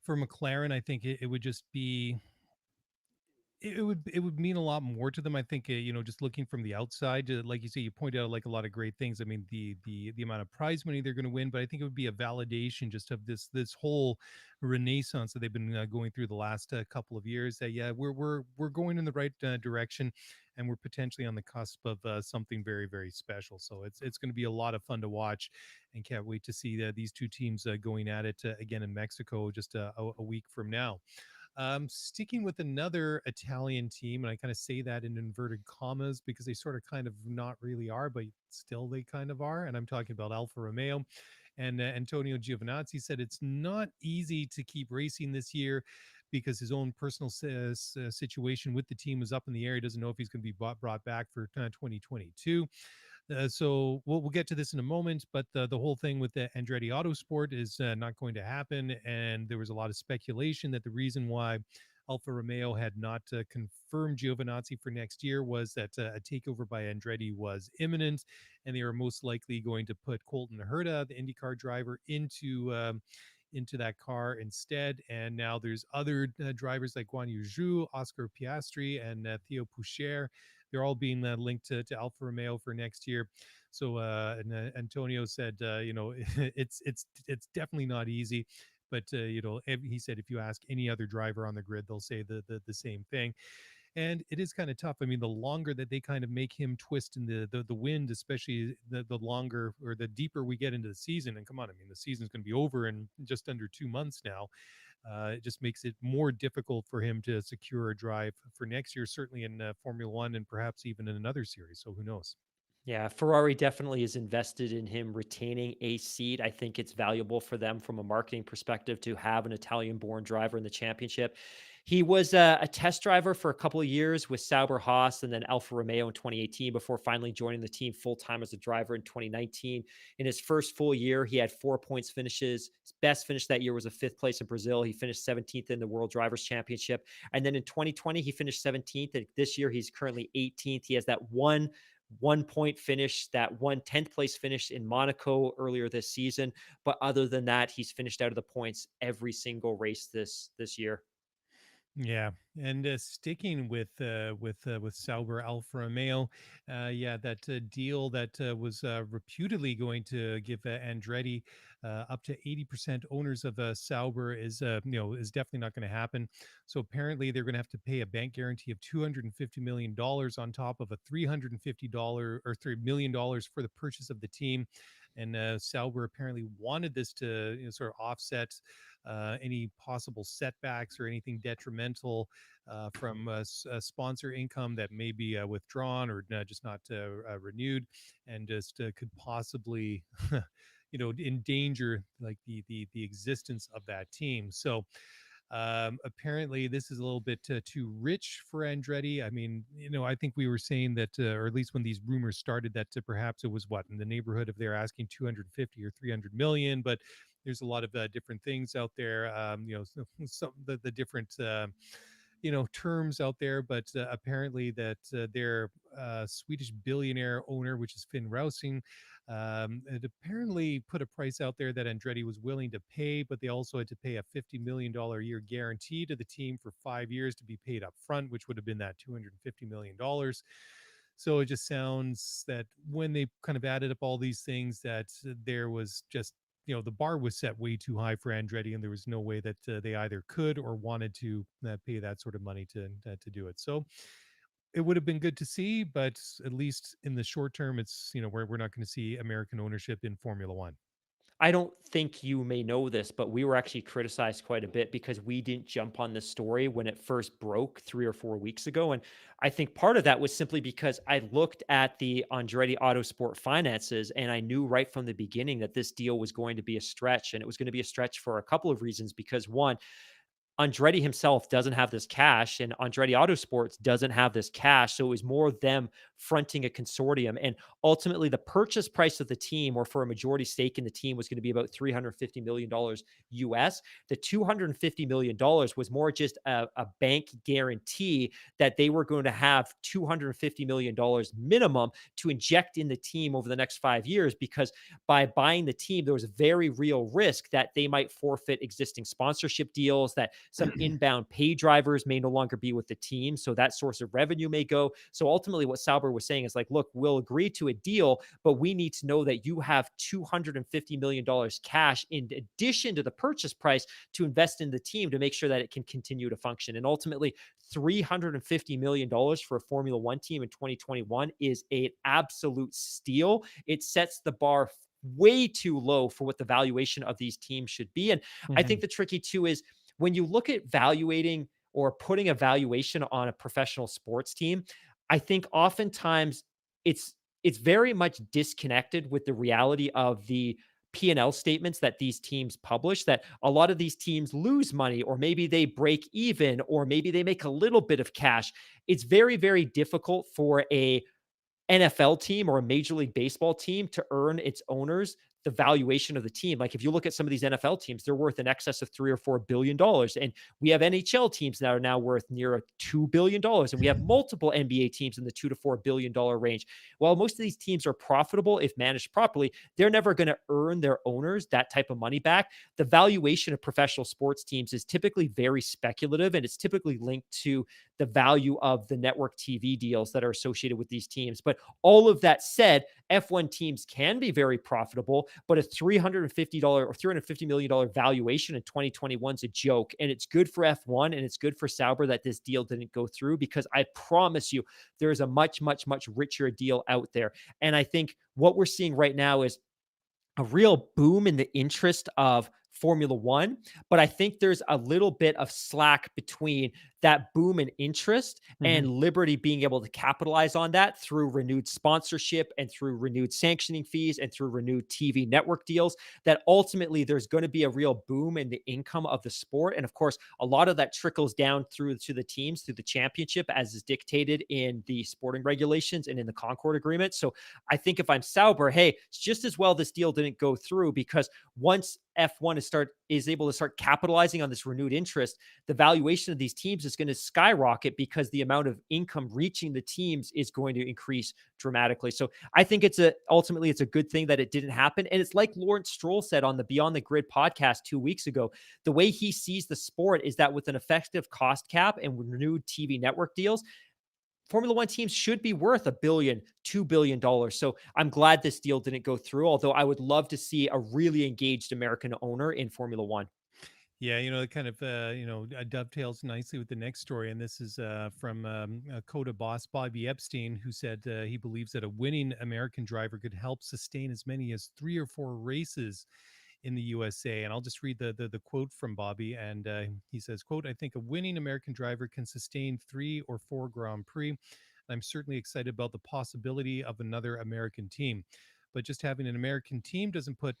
for McLaren, I think it would just be it would mean a lot more to them. I think, just looking from the outside, like you say, you point out like a lot of great things. I mean, the amount of prize money they're going to win, but I think it would be a validation just of this whole renaissance that they've been going through the last couple of years. That yeah, we're going in the right direction, and we're potentially on the cusp of something very, very special. So it's going to be a lot of fun to watch, and can't wait to see these two teams going at it again in Mexico just a week from now. Sticking with another Italian team, and I kind of say that in inverted commas because they sort of kind of not really are, but still they kind of are. And I'm talking about Alfa Romeo. And Antonio Giovinazzi said it's not easy to keep racing this year because his own personal situation with the team is up in the air. He doesn't know if he's going to be brought back for 2022. So we'll get to this in a moment, but the whole thing with the Andretti Autosport is not going to happen. And there was a lot of speculation that the reason why Alfa Romeo had not confirmed Giovinazzi for next year was that a takeover by Andretti was imminent, and they are most likely going to put Colton Herta, the IndyCar driver, into that car instead. And now there's other drivers like Guan Yu Zhu, Oscar Piastri, and Theo Poucher. They're all being linked to Alfa Romeo for next year. So Antonio said, it's definitely not easy. But he said if you ask any other driver on the grid, they'll say the same thing. And it is kind of tough. I mean, the longer that they kind of make him twist in the wind, especially the longer or the deeper we get into the season. And come on, I mean, the season's going to be over in just under 2 months now. It just makes it more difficult for him to secure a drive for next year, certainly in Formula One and perhaps even in another series. So who knows? Yeah, Ferrari definitely is invested in him retaining a seat. I think it's valuable for them from a marketing perspective to have an Italian born driver in the championship. He was a test driver for a couple of years with Sauber Haas and then Alfa Romeo in 2018 before finally joining the team full time as a driver in 2019. In his first full year, he had 4 points finishes. His best finish that year was a fifth place in Brazil. He finished 17th in the World Drivers' Championship. And then in 2020, he finished 17th. And this year, he's currently 18th. He has that 1 point finish, that 1/10th place finish in Monaco earlier this season. But other than that, he's finished out of the points every single race this year. Yeah, and sticking with Sauber-Alfa Romeo, yeah, that deal that was reputedly going to give Andretti up to 80% owners of Sauber is definitely not going to happen. So apparently they're going to have to pay a bank guarantee of $250 million on top of a $350 or $3 million for the purchase of the team. And Sauber apparently wanted this to sort of offset any possible setbacks or anything detrimental from sponsor income that may be withdrawn or just not renewed, and just could possibly, endanger like the existence of that team. So apparently, this is a little bit too rich for Andretti. I mean, I think we were saying that, or at least when these rumors started, that perhaps it was what in the neighborhood of they're asking 250 or 300 million. But there's a lot of different things out there. Some the different. Terms out there, but apparently that their Swedish billionaire owner, which is Finn Rousing, it apparently put a price out there that Andretti was willing to pay, but they also had to pay a $50 million a year guarantee to the team for 5 years to be paid up front, which would have been that $250 million. So it just sounds that when they kind of added up all these things, that there was just the bar was set way too high for Andretti, and there was no way that they either could or wanted to pay that sort of money to do it. So it would have been good to see, but at least in the short term, it's we're not going to see American ownership in Formula One. I don't think you may know this, but we were actually criticized quite a bit because we didn't jump on the story when it first broke 3 or 4 weeks ago. And I think part of that was simply because I looked at the Andretti Autosport finances and I knew right from the beginning that this deal was going to be a stretch. And it was going to be a stretch for a couple of reasons. Because one, Andretti himself doesn't have this cash, and Andretti Autosports doesn't have this cash. So it was more them fronting a consortium. And ultimately, the purchase price of the team, or for a majority stake in the team, was going to be about $350 million US. The $250 million was more just a bank guarantee that they were going to have $250 million minimum to inject in the team over the next 5 years, because by buying the team, there was a very real risk that they might forfeit existing sponsorship deals, that some inbound pay drivers may no longer be with the team. So that source of revenue may go. So ultimately, what Sauber was saying is like, look, we'll agree to a deal, but we need to know that you have $250 million cash in addition to the purchase price to invest in the team to make sure that it can continue to function. And ultimately, $350 million for a Formula One team in 2021 is an absolute steal. It sets the bar way too low for what the valuation of these teams should be. And I Mhm. think the tricky too is when you look at valuating or putting a valuation on a professional sports team, I think oftentimes it's it's very much disconnected with the reality of the P&L statements that these teams publish, that a lot of these teams lose money, or maybe they break even, or maybe they make a little bit of cash. It's very, very difficult for a NFL team or a Major League Baseball team to earn its owners the valuation of the team. Like if you look at some of these NFL teams, they're worth in excess of $3 or $4 billion. And we have NHL teams that are now worth near a $2 billion. And we have multiple NBA teams in the $2 to $4 billion range. While most of these teams are profitable if managed properly, they're never going to earn their owners that type of money back. The valuation of professional sports teams is typically very speculative, and it's typically linked to the value of the network TV deals that are associated with these teams. But all of that said, F1 teams can be very profitable, but a $350 or $350 million valuation in 2021 is a joke. And it's good for F1 and it's good for Sauber that this deal didn't go through, because I promise you, there's a much, much, much richer deal out there. And I think what we're seeing right now is a real boom in the interest of Formula One, but I think there's a little bit of slack between that boom in interest and Mhm. Liberty being able to capitalize on that through renewed sponsorship and through renewed sanctioning fees and through renewed TV network deals. That ultimately there's going to be a real boom in the income of the sport. And of course, a lot of that trickles down through to the teams, through the championship, as is dictated in the sporting regulations and in the Concord Agreement. So I think if I'm Sauber, hey, it's just as well this deal didn't go through, because once F1 is able to start capitalizing on this renewed interest, the valuation of these teams is going to skyrocket because the amount of income reaching the teams is going to increase dramatically. So I think ultimately it's a good thing that it didn't happen. And it's like Lawrence Stroll said on the Beyond the Grid podcast 2 weeks ago. The way he sees the sport is that with an effective cost cap and renewed TV network deals, Formula One teams should be worth $1 billion, $2 billion. So I'm glad this deal didn't go through, although I would love to see a really engaged American owner in Formula One. Yeah, it kind of dovetails nicely with the next story, and this is from Coda boss Bobby Epstein, who said he believes that a winning American driver could help sustain as many as 3 or 4 races in the USA. And I'll just read the quote from Bobby, and he says, "Quote: I think a winning American driver can sustain 3 or 4 Grand Prix. I'm certainly excited about the possibility of another American team." But just having an American team doesn't put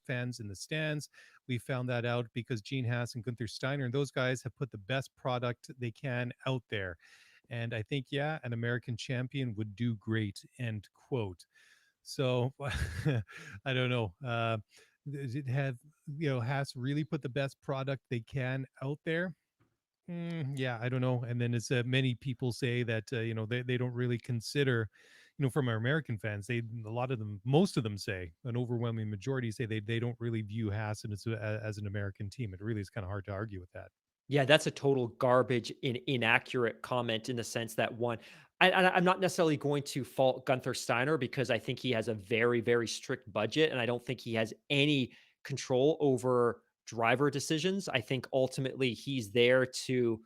fans in the stands. We found that out because Gene Haas and Gunther Steiner and those guys have put the best product they can out there. And I think, yeah, an American champion would do great, end quote. So I don't know. Does it have, Haas really put the best product they can out there? Yeah, I don't know. And then as many people say that, they don't really consider, from our American fans, a lot of them, most of them say, an overwhelming majority say they don't really view Haas as an American team. It really is kind of hard to argue with that. Yeah, that's a total garbage and inaccurate comment in the sense that one, I'm not necessarily going to fault Gunther Steiner because I think he has a very, very strict budget and I don't think he has any control over driver decisions. I think ultimately he's there to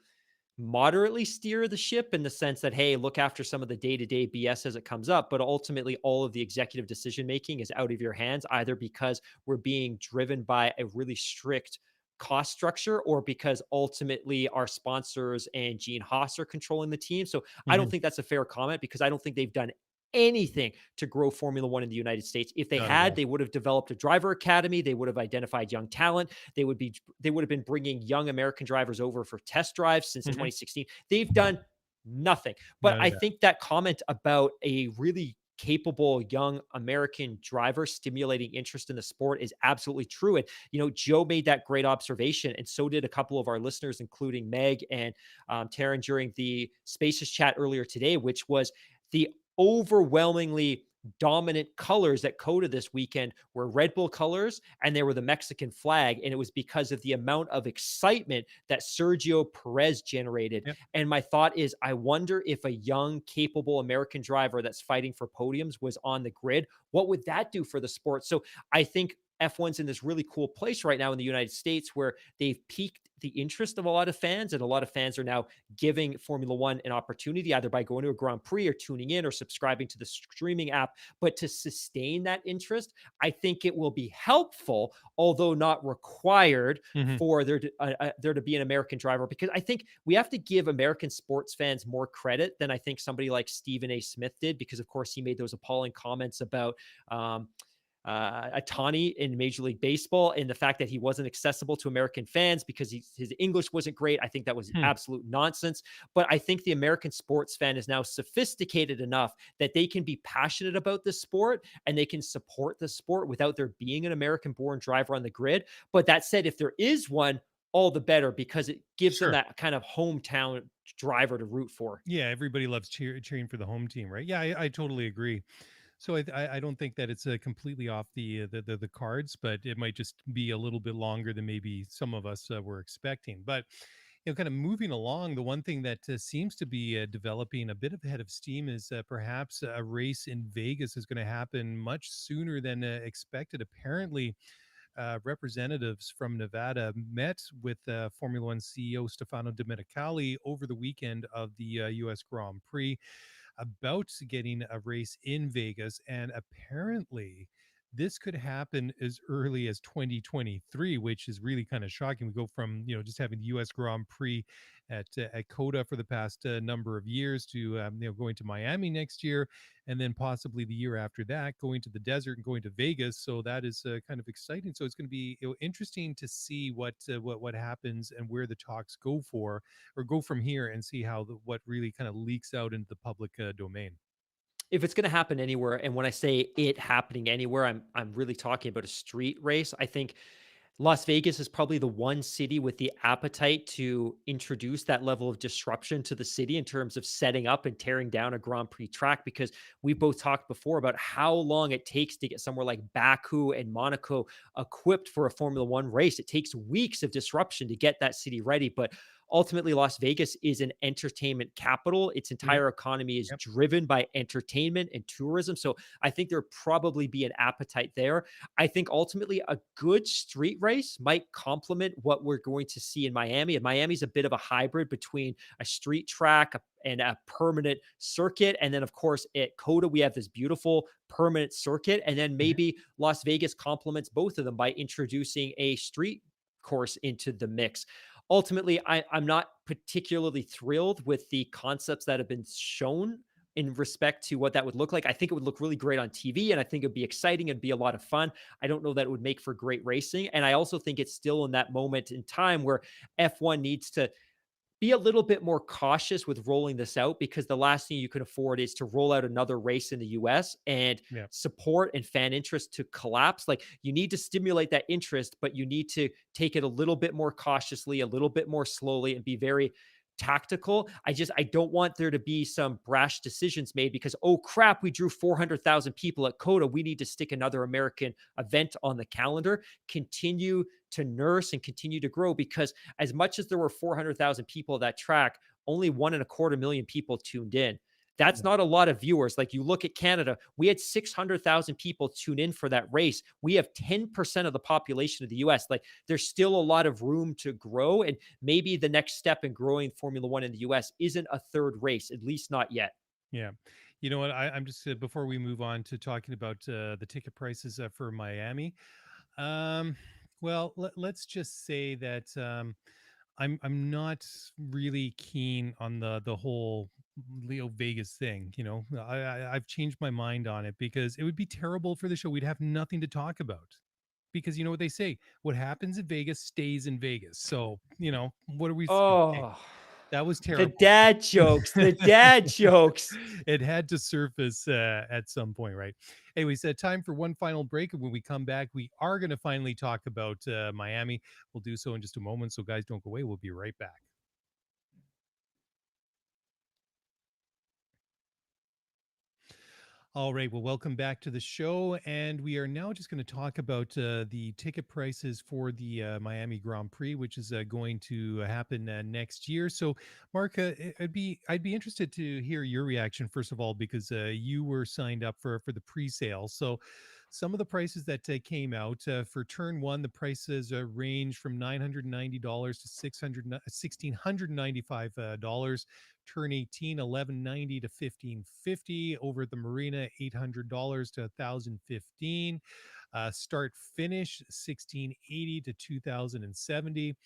moderately steer the ship in the sense that, hey, look after some of the day-to-day BS as it comes up. But ultimately, all of the executive decision making is out of your hands, either because we're being driven by a really strict cost structure or because ultimately our sponsors and Gene Haas are controlling the team. So I don't Mhm. think that's a fair comment because I don't think they've done anything to grow Formula One in the United States. If they Not at had, all. they would have developed a driver academy. They would have identified young talent. They would have been bringing young American drivers over for test drives since Mhm. 2016. They've done nothing. But None of I that. think that comment about a really capable young American driver stimulating interest in the sport is absolutely true. And, Joe made that great observation. And so did a couple of our listeners, including Meg and Taryn during the Spaces chat earlier today, which was the overwhelmingly dominant colors at Coda this weekend were Red Bull colors and they were the Mexican flag. And it was because of the amount of excitement that Sergio Perez generated. Yep. And my thought is, I wonder if a young, capable American driver that's fighting for podiums was on the grid, what would that do for the sport? So I think F1's in this really cool place right now in the United States where they've piqued the interest of a lot of fans, and a lot of fans are now giving Formula One an opportunity either by going to a Grand Prix or tuning in or subscribing to the streaming app. But to sustain that interest, I think it will be helpful, although not required, Mhm. for there to be an American driver, because I think we have to give American sports fans more credit than I think somebody like Stephen A. Smith did, because of course he made those appalling comments about Atani in Major League Baseball and the fact that he wasn't accessible to American fans because his English wasn't great. I think that was Hmm. absolute nonsense. But I think the American sports fan is now sophisticated enough that they can be passionate about this sport and they can support the sport without there being an American born driver on the grid. But that said, if there is one, all the better because it gives them Sure. that kind of hometown driver to root for. Yeah, everybody loves cheering for the home team, right? Yeah, I totally agree. So I don't think that it's completely off the cards, but it might just be a little bit longer than maybe some of us were expecting. But kind of moving along, the one thing that seems to be developing a bit of head of steam is perhaps a race in Vegas is going to happen much sooner than expected. Apparently, representatives from Nevada met with Formula One CEO Stefano Domenicali over the weekend of the U.S. Grand Prix about getting a race in Vegas. And apparently, this could happen as early as 2023, which is really kind of shocking. We go from, just having the US Grand Prix at Coda for the past number of years to, going to Miami next year. And then possibly the year after that, going to the desert and going to Vegas. So that is kind of exciting. So it's going to be interesting to see what happens and where the talks go for or go from here and see how what really kind of leaks out into the public domain. If it's going to happen anywhere, and when I say it happening anywhere, I'm really talking about a street race. I think Las Vegas is probably the one city with the appetite to introduce that level of disruption to the city in terms of setting up and tearing down a Grand Prix track, because we both talked before about how long it takes to get somewhere like Baku and Monaco equipped for a Formula One race. It takes weeks of disruption to get that city ready. But ultimately, Las Vegas is an entertainment capital. Its Yep. entire economy is Yep. driven by entertainment and tourism. So I think there'd probably be an appetite there. I think ultimately a good street race might complement what we're going to see in Miami. And Miami's a bit of a hybrid between a street track and a permanent circuit. And then, of course, at Coda, we have this beautiful permanent circuit. And then Mhm. maybe Las Vegas complements both of them by introducing a street course into the mix. Ultimately, I'm not particularly thrilled with the concepts that have been shown in respect to what that would look like. I think it would look really great on TV, and I think it'd be exciting and be a lot of fun. I don't know that it would make for great racing. And I also think it's still in that moment in time where F1 needs to be a little bit more cautious with rolling this out, because the last thing you can afford is to roll out another race in the US and Yeah. support and fan interest to collapse. Like, you need to stimulate that interest, but you need to take it a little bit more cautiously, a little bit more slowly, and be very tactical. I don't want there to be some brash decisions made because, oh crap, we drew 400,000 people at Coda. We need to stick another American event on the calendar. Continue to nurse and continue to grow, because as much as there were 400,000 people at that track, only 1.25 million people tuned in. That's Yeah. not a lot of viewers. Like, you look at Canada, we had 600,000 people tune in for that race. We have 10% of the population of the US. Like, there's still a lot of room to grow. And maybe the next step in growing Formula One in the US isn't a third race, at least not yet. Yeah. You know what? I'm just before we move on to talking about the ticket prices for Miami. Um, well, let's just say that I'm not really keen on the whole Leo Vegas thing. You know, I've changed my mind on it because it would be terrible for the show. We'd have nothing to talk about because you know what they say: what happens in Vegas stays in Vegas. So you know, what are we? Okay, Oh, that was the terrible. dad jokes, the dad jokes. It had to surface at some point, right? Anyways, time for one final break. And when we come back, we are going to finally talk about Miami. We'll do so in just a moment. So, guys, don't go away. We'll be right back. All right. Well, welcome back to the show. And we are now just going to talk about the ticket prices for the Miami Grand Prix, which is going to happen next year. So, Mark, I'd be interested to hear your reaction first of all, because you were signed up for the pre-sale. So, some of the prices that came out for turn one, the prices range from $990 to $1,695. Turn 18, 1190 to 1550. Over at the marina, $800 to 1015. Start finish, 1680 to 2070.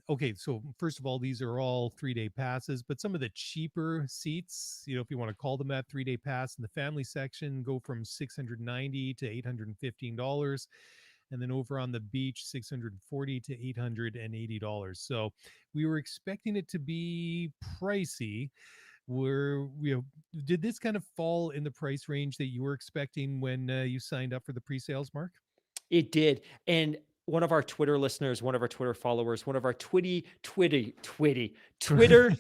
Okay, so first of all, these are all 3-day passes, but some of the cheaper seats, you know, if you want to call them that, 3-day pass in the family section go from 690 to $815. And then over on the beach, 640 to $880. So we were expecting it to be pricey. Were you know, did this kind of fall in the price range that you were expecting when you signed up for the pre-sales, Mark? It did. And one of our Twitter listeners, one of our Twitter followers, one of our Twitter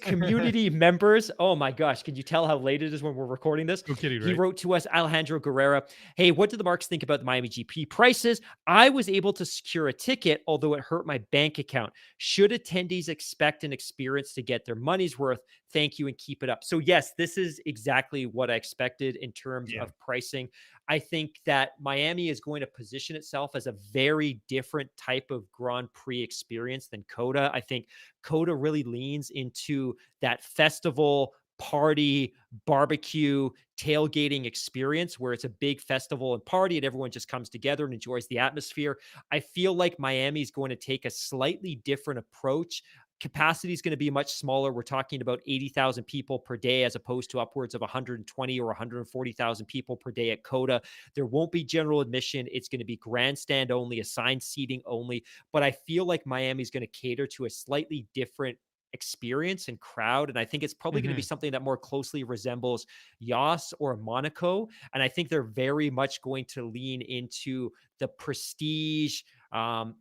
community members. Oh my gosh. Can you tell how late it is when we're recording this? No kidding, He right? wrote to us, Alejandro Guerrera. Hey, what do the Marks think about the Miami GP prices? I was able to secure a ticket, although it hurt my bank account. Should attendees expect an experience to get their money's worth? Thank you and keep it up. So, yes, this is exactly what I expected in terms Yeah. of pricing. I think that Miami is going to position itself as a very different type of Grand Prix experience than Coda. I think Coda really leans into that festival, party, barbecue, tailgating experience where it's a big festival and party and everyone just comes together and enjoys the atmosphere. I feel like Miami is going to take a slightly different approach. Capacity is going to be much smaller. We're talking about 80,000 people per day as opposed to upwards of 120 or 140,000 people per day at Coda. There won't be general admission. It's going to be grandstand only, assigned seating only. But I feel like Miami is going to cater to a slightly different experience and crowd. And I think it's probably going to be Hmm. something that more closely resembles Yas or Monaco. And I think they're very much going to lean into the prestige,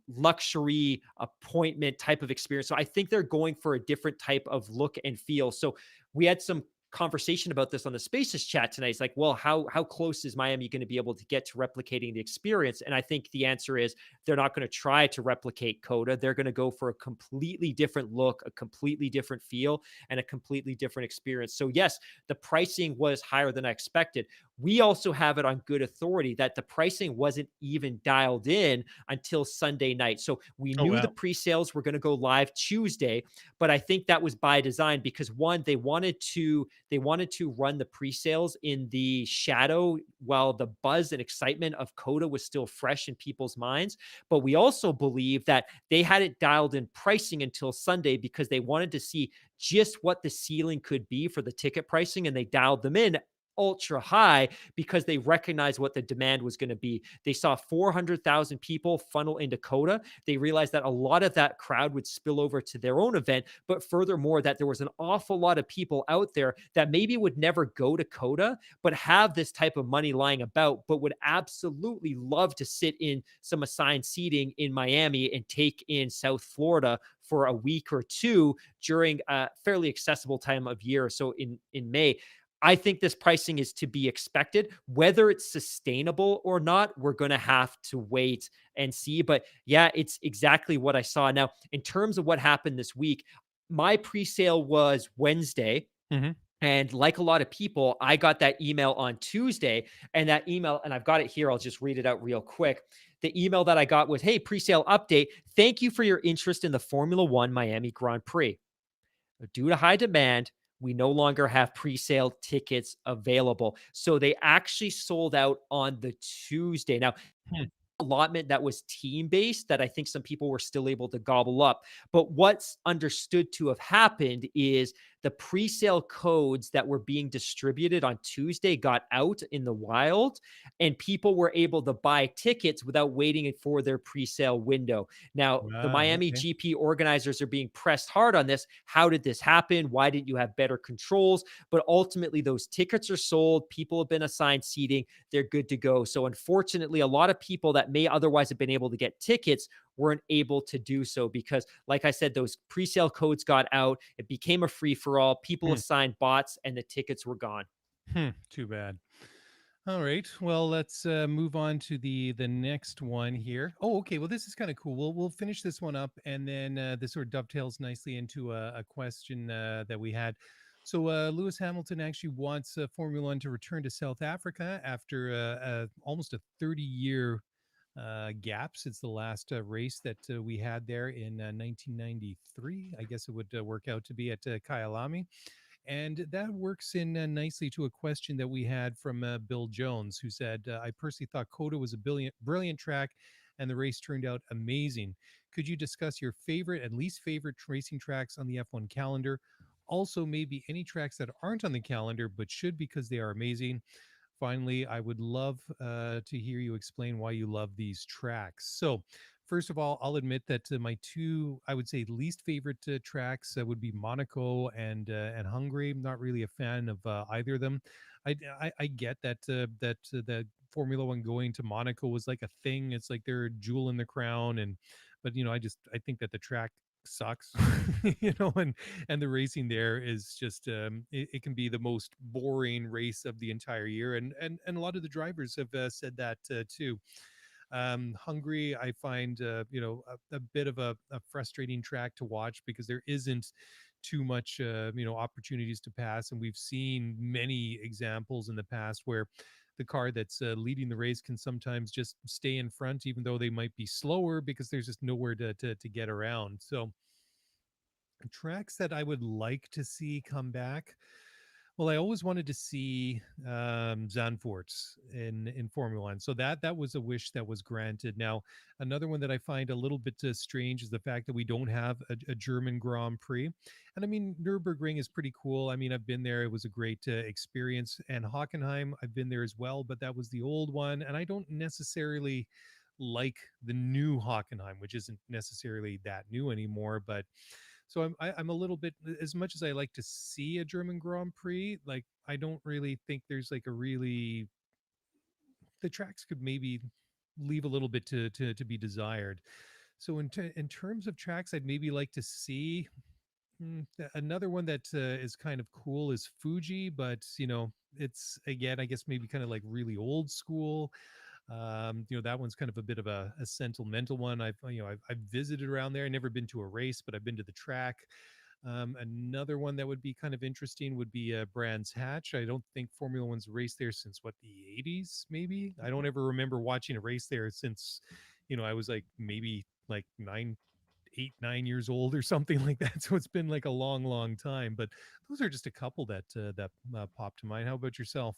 luxury appointment type of experience. So I think they're going for a different type of look and feel. So we had some conversation about this on the Spaces chat tonight. It's like, well, how close is Miami going to be able to get to replicating the experience? And I think the answer is they're not going to try to replicate Coda. They're going to go for a completely different look, a completely different feel, and a completely different experience. So yes, the pricing was higher than I expected. We also have it on good authority that the pricing wasn't even dialed in until Sunday night. So we Oh knew the wow. pre-sales were going to go live Tuesday, but I think that was by design because one, they wanted to run the pre-sales in the shadow while the buzz and excitement of Coda was still fresh in people's minds. But we also believe that they hadn't dialed in pricing until Sunday because they wanted to see just what the ceiling could be for the ticket pricing, and they dialed them in ultra high because they recognized what the demand was going to be. They saw 400,000 people funnel into Coda. They realized that a lot of that crowd would spill over to their own event, but furthermore, that there was an awful lot of people out there that maybe would never go to Coda, but have this type of money lying about, but would absolutely love to sit in some assigned seating in Miami and take in South Florida for a week or two during a fairly accessible time of year. So in May, I think this pricing is to be expected. Whether it's sustainable or not, we're going to have to wait and see. But yeah, it's exactly what I saw. Now, in terms of what happened this week, my pre-sale was Wednesday. Hmm. And like a lot of people, I got that email on Tuesday. And that email, and I've got it here, I'll just read it out real quick. The email that I got was, hey, pre-sale update. Thank you for your interest in the Formula One Miami Grand Prix. Due to high demand, we no longer have pre-sale tickets available. So they actually sold out on the Tuesday. Now, allotment that was team based that I think some people were still able to gobble up. But what's understood to have happened is the pre-sale codes that were being distributed on Tuesday got out in the wild, and people were able to buy tickets without waiting for their pre-sale window. Now, the Wow. Miami Okay. GP organizers are being pressed hard on this. How did this happen? Why didn't you have better controls? But ultimately, those tickets are sold. People have been assigned seating. They're good to go. So, unfortunately, a lot of people that may otherwise have been able to get tickets weren't able to do so because, like I said, those pre-sale codes got out. It became a free for all. People Hmm. assigned bots, and the tickets were gone. Too bad. All right. Well, let's move on to the next one here. Oh, okay. Well, this is kind of cool. We'll finish this one up, and then this sort of dovetails nicely into a question that we had. So, Lewis Hamilton actually wants Formula One to return to South Africa after almost a 30-year gap since the last race that we had there in 1993. I guess it would work out to be at Kyalami. And that works in nicely to a question that we had from Bill Jones, who said, I personally thought Coda was a brilliant track, and the race turned out amazing. Could you discuss your favorite and least favorite racing tracks on the F1 calendar? Also, maybe any tracks that aren't on the calendar but should because they are amazing. Finally, I would love to hear you explain why you love these tracks. So, first of all, I'll admit that my two, I would say, least favorite tracks would be Monaco and Hungary. I'm not really a fan of either of them. I get that the Formula One going to Monaco was like a thing. It's like they're a jewel in the crown, and but I think that the track sucks. And the racing there is just it can be the most boring race of the entire year, and a lot of the drivers have said that too. Hungary, I find a bit of a frustrating track to watch because there isn't too much opportunities to pass, and we've seen many examples in the past where the car that's leading the race can sometimes just stay in front even though they might be slower because there's just nowhere to get around. So tracks that I would like to see come back. Well, I always wanted to see Zandvoort in Formula One, so that was a wish that was granted. Now, another one that I find a little bit strange is the fact that we don't have a German Grand Prix. And I mean, Nurburgring is pretty cool. I mean, I've been there; it was a great experience. And Hockenheim, I've been there as well, but that was the old one, and I don't necessarily like the new Hockenheim, which isn't necessarily that new anymore, but so I'm a little bit, as much as I like to see a German Grand Prix, like I don't really think there's like a really, the tracks could maybe. leave a little bit to be desired. So in terms of tracks, I'd maybe like to see another one that is kind of cool is Fuji, but it's again, I guess maybe kind of like really old school. That one's kind of a bit of a sentimental one. I've visited around there. I've never been to a race, but I've been to the track. Another one that would be kind of interesting would be Brands Hatch. I don't think Formula One's raced there since what, the 80s, maybe. I don't ever remember watching a race there since, I was like maybe like 9 years old or something like that. So it's been like a long, long time. But those are just a couple that popped to mind. How about yourself?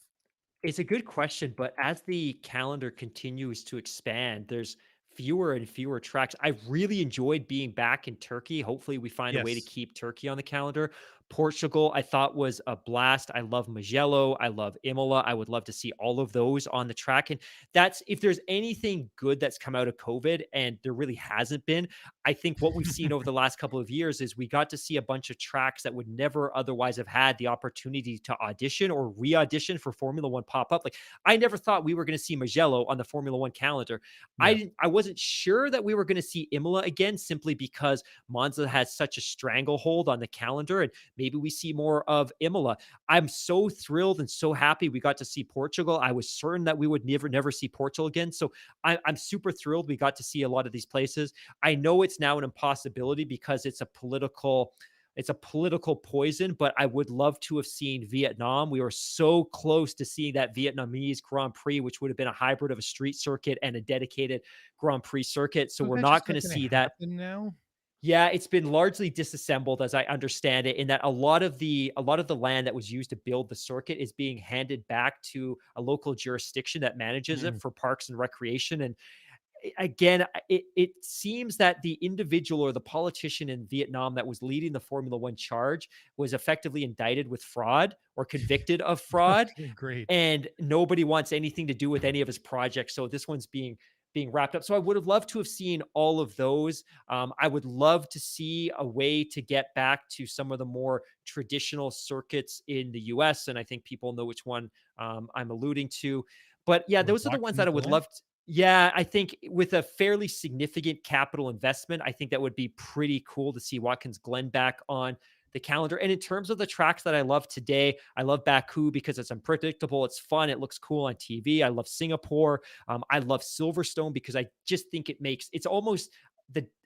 It's a good question, but as the calendar continues to expand, there's fewer and fewer tracks. I really enjoyed being back in Turkey. Hopefully, we find a way to Yes. keep Turkey on the calendar. Portugal, I thought was a blast. I love Mugello. I love Imola. I would love to see all of those on the track. And that's if there's anything good that's come out of COVID, and there really hasn't been. I think what we've seen over the last couple of years is we got to see a bunch of tracks that would never otherwise have had the opportunity to audition or re-audition for Formula One pop up. Like I never thought we were going to see Mugello on the Formula One calendar. Yeah. I wasn't sure that we were going to see Imola again simply because Monza has such a stranglehold on the calendar, and maybe we see more of Imola. I'm so thrilled and so happy we got to see Portugal. I was certain that we would never see Portugal again. So I'm super thrilled we got to see a lot of these places. I know it's now an impossibility because it's a political poison, but I would love to have seen Vietnam. We were so close to seeing that Vietnamese Grand Prix, which would have been a hybrid of a street circuit and a dedicated Grand Prix circuit. So So we're that's not just going not to going to see that. happen now. Yeah, it's been largely disassembled as I understand it, in that a lot of the land that was used to build the circuit is being handed back to a local jurisdiction that manages it Mm. for parks and recreation. And again, it seems that the individual or the politician in Vietnam that was leading the Formula One charge was effectively indicted with fraud or convicted of fraud, Okay, great. and nobody wants anything to do with any of his projects. So this one's being wrapped up. So I would have loved to have seen all of those. I would love to see a way to get back to some of the more traditional circuits in the US. And I think people know which one I'm alluding to. But yeah, Like those are the ones that Watkins I would Glen. love to. Yeah, I think with a fairly significant capital investment, I think that would be pretty cool to see Watkins Glen back on the calendar. And in terms of the tracks that I love today, I love Baku because it's unpredictable, it's fun, it looks cool on TV. I love Singapore. I love Silverstone because I just think it's almost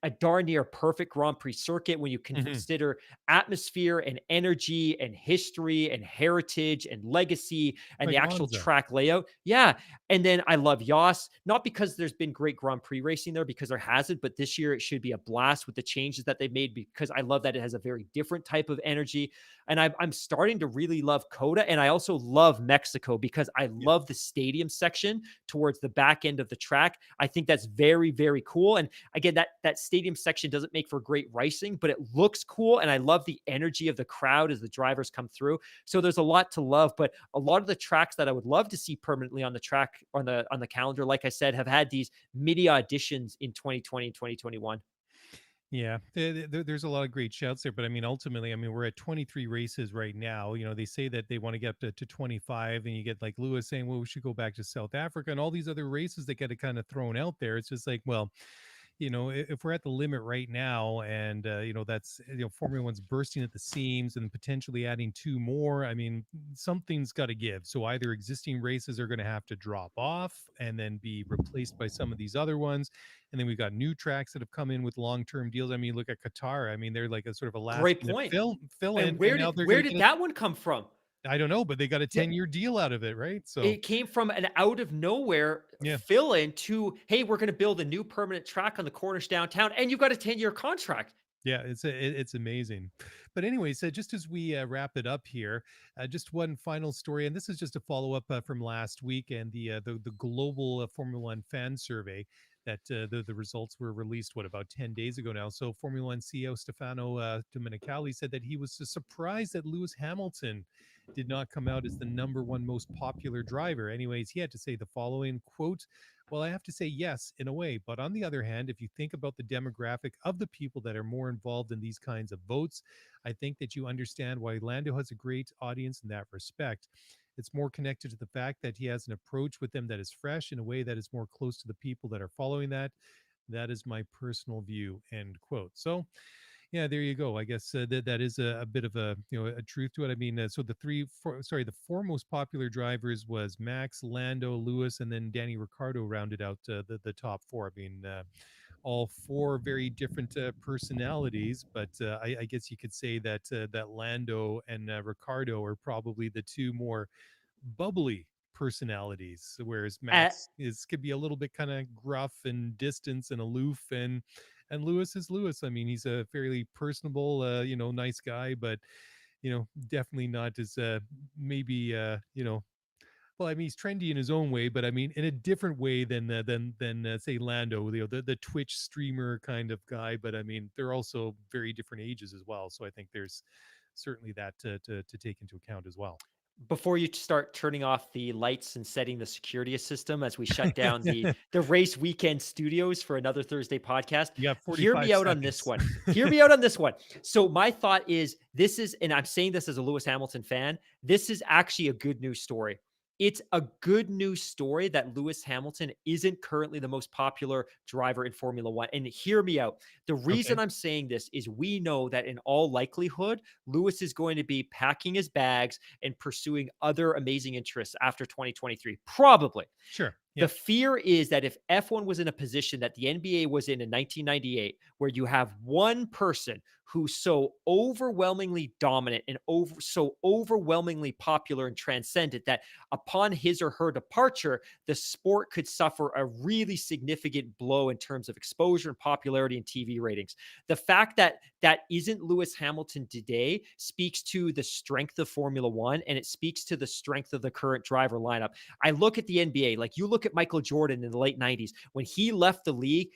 a darn near perfect Grand Prix circuit when you Hmm. consider atmosphere and energy and history and heritage and legacy and the Like actual Monza. track layout. Yeah. And then I love Yas, not because there's been great Grand Prix racing there, because there hasn't, but this year it should be a blast with the changes that they've made, because I love that it has a very different type of energy. And I'm starting to really love Coda. And I also love Mexico because I Yeah. love the stadium section towards the back end of the track. I think that's very, very cool. And again, that stadium section doesn't make for great racing, but it looks cool. And I love the energy of the crowd as the drivers come through. So there's a lot to love, but a lot of the tracks that I would love to see permanently on the track, on the calendar, like I said, have had these mini auditions in 2020 and 2021. Yeah, there's a lot of great shouts there, but I mean, ultimately, I mean, we're at 23 races right now. They say that they want to get up to 25, and you get like Lewis saying, well, we should go back to South Africa, and all these other races that get kind of thrown out there. It's just like, well, if we're at the limit right now, and that's Formula One's bursting at the seams and potentially adding two more. I mean, something's got to give. So either existing races are going to have to drop off and then be replaced by some of these other ones, and then we've got new tracks that have come in with long-term deals. I mean, look at Qatar. I mean, they're like a sort of a Great last-minute point. fill And in, and now they're going where to did get a, that one come from? I don't know, but they got a Yeah, 10-year deal out of it, right? So it came from an out of nowhere yeah. fill in to, hey, we're going to build a new permanent track on the Cornish downtown, and you've got a 10-year contract. Yeah, it's amazing. But anyways, just as we wrap it up here, just one final story, and this is just a follow up from last week and the global Formula One fan survey that the results were released about 10 days ago now. So Formula One CEO Stefano Domenicali said that he was surprised that Lewis Hamilton did not come out as the number one most popular driver. Anyways, he had to say the following quote. Well, I have to say yes, in a way. But on the other hand, if you think about the demographic of the people that are more involved in these kinds of votes, I think that you understand why Lando has a great audience in that respect. It's more connected to the fact that he has an approach with them that is fresh in a way that is more close to the people that are following that. That is my personal view, end quote. So, yeah, there you go. I guess that is a bit of a a truth to it. I mean, so the four most popular drivers was Max, Lando, Lewis, and then Danny Ricciardo rounded out the top four. I mean, all four very different personalities, but I guess you could say that that Lando and Ricciardo are probably the two more bubbly personalities, whereas Uh, Max is could be a little bit kind of gruff and distant and aloof, and Lewis is Lewis. I mean, he's a fairly personable, nice guy, but definitely not as maybe well, I mean, he's trendy in his own way, but I mean, in a different way than say Lando, the Twitch streamer kind of guy. But I mean, they're also very different ages as well. So I think there's certainly that to take into account as well. Before you start turning off the lights and setting the security system as we shut down the race weekend studios for another Thursday podcast, You got hear 45 me out on this seconds. one. Hear me out on this one. So my thought is this is, and I'm saying this as a Lewis Hamilton fan, this is actually a good news story. It's a good news story that Lewis Hamilton isn't currently the most popular driver in Formula One. And hear me out. The reason Okay. I'm saying this is we know that in all likelihood, Lewis is going to be packing his bags and pursuing other amazing interests after 2023. Probably. Sure. The Yep. fear is that if F1 was in a position that the NBA was in 1998, where you have one person who's so overwhelmingly dominant and so overwhelmingly popular and transcendent that upon his or her departure, the sport could suffer a really significant blow in terms of exposure and popularity and TV ratings. The fact that that isn't Lewis Hamilton today speaks to the strength of Formula One, and it speaks to the strength of the current driver lineup. I look at the NBA, like you look at Michael Jordan in the late 90s. When he left the league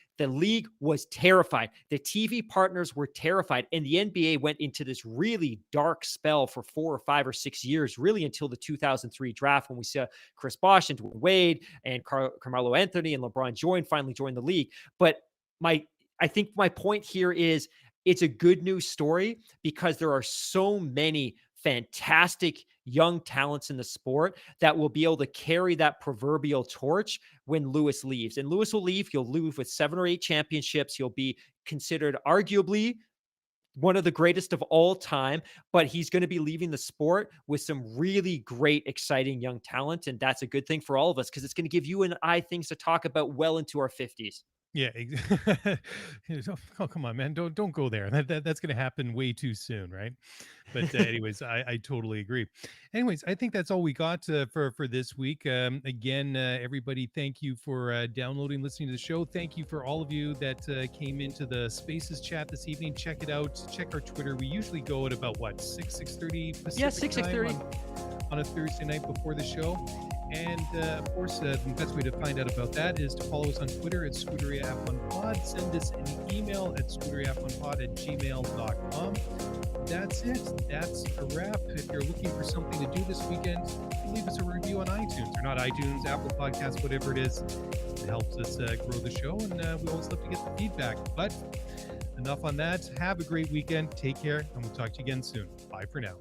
was terrified. The TV partners were terrified. And the NBA went into this really dark spell for 4 or 5 or 6 years, really until the 2003 draft, when we saw Chris Bosh and Dwayne Wade and Carmelo Anthony and LeBron finally joined the league. But I think my point here is it's a good news story because there are so many fantastic young talents in the sport that will be able to carry that proverbial torch when Lewis leaves. And Lewis will leave. He'll leave with 7 or 8 championships. He'll be considered arguably one of the greatest of all time, but he's going to be leaving the sport with some really great, exciting young talent. And that's a good thing for all of us because it's going to give you and I things to talk about well into our 50s. Yeah. Oh, come on, man. Don't go there. That's going to happen way too soon, right? But anyways, I totally agree. Anyways, I think that's all we got for this week. Again, everybody, thank you for downloading, listening to the show. Thank you for all of you that came into the Spaces chat this evening. Check it out. Check our Twitter. We usually go at about what 6:30 Pacific Yeah, 6:30. time on a Thursday night before the show. And of course, the best way to find out about that is to follow us on Twitter at ScuderiaF1Pod. Send us an email at ScuderiaF1Pod@gmail.com. That's it. That's a wrap. If you're looking for something to do this weekend, leave us a review on iTunes, or not iTunes, Apple Podcasts, whatever it is. It helps us grow the show, and we always love to get the feedback. But enough on that. Have a great weekend. Take care, and we'll talk to you again soon. Bye for now.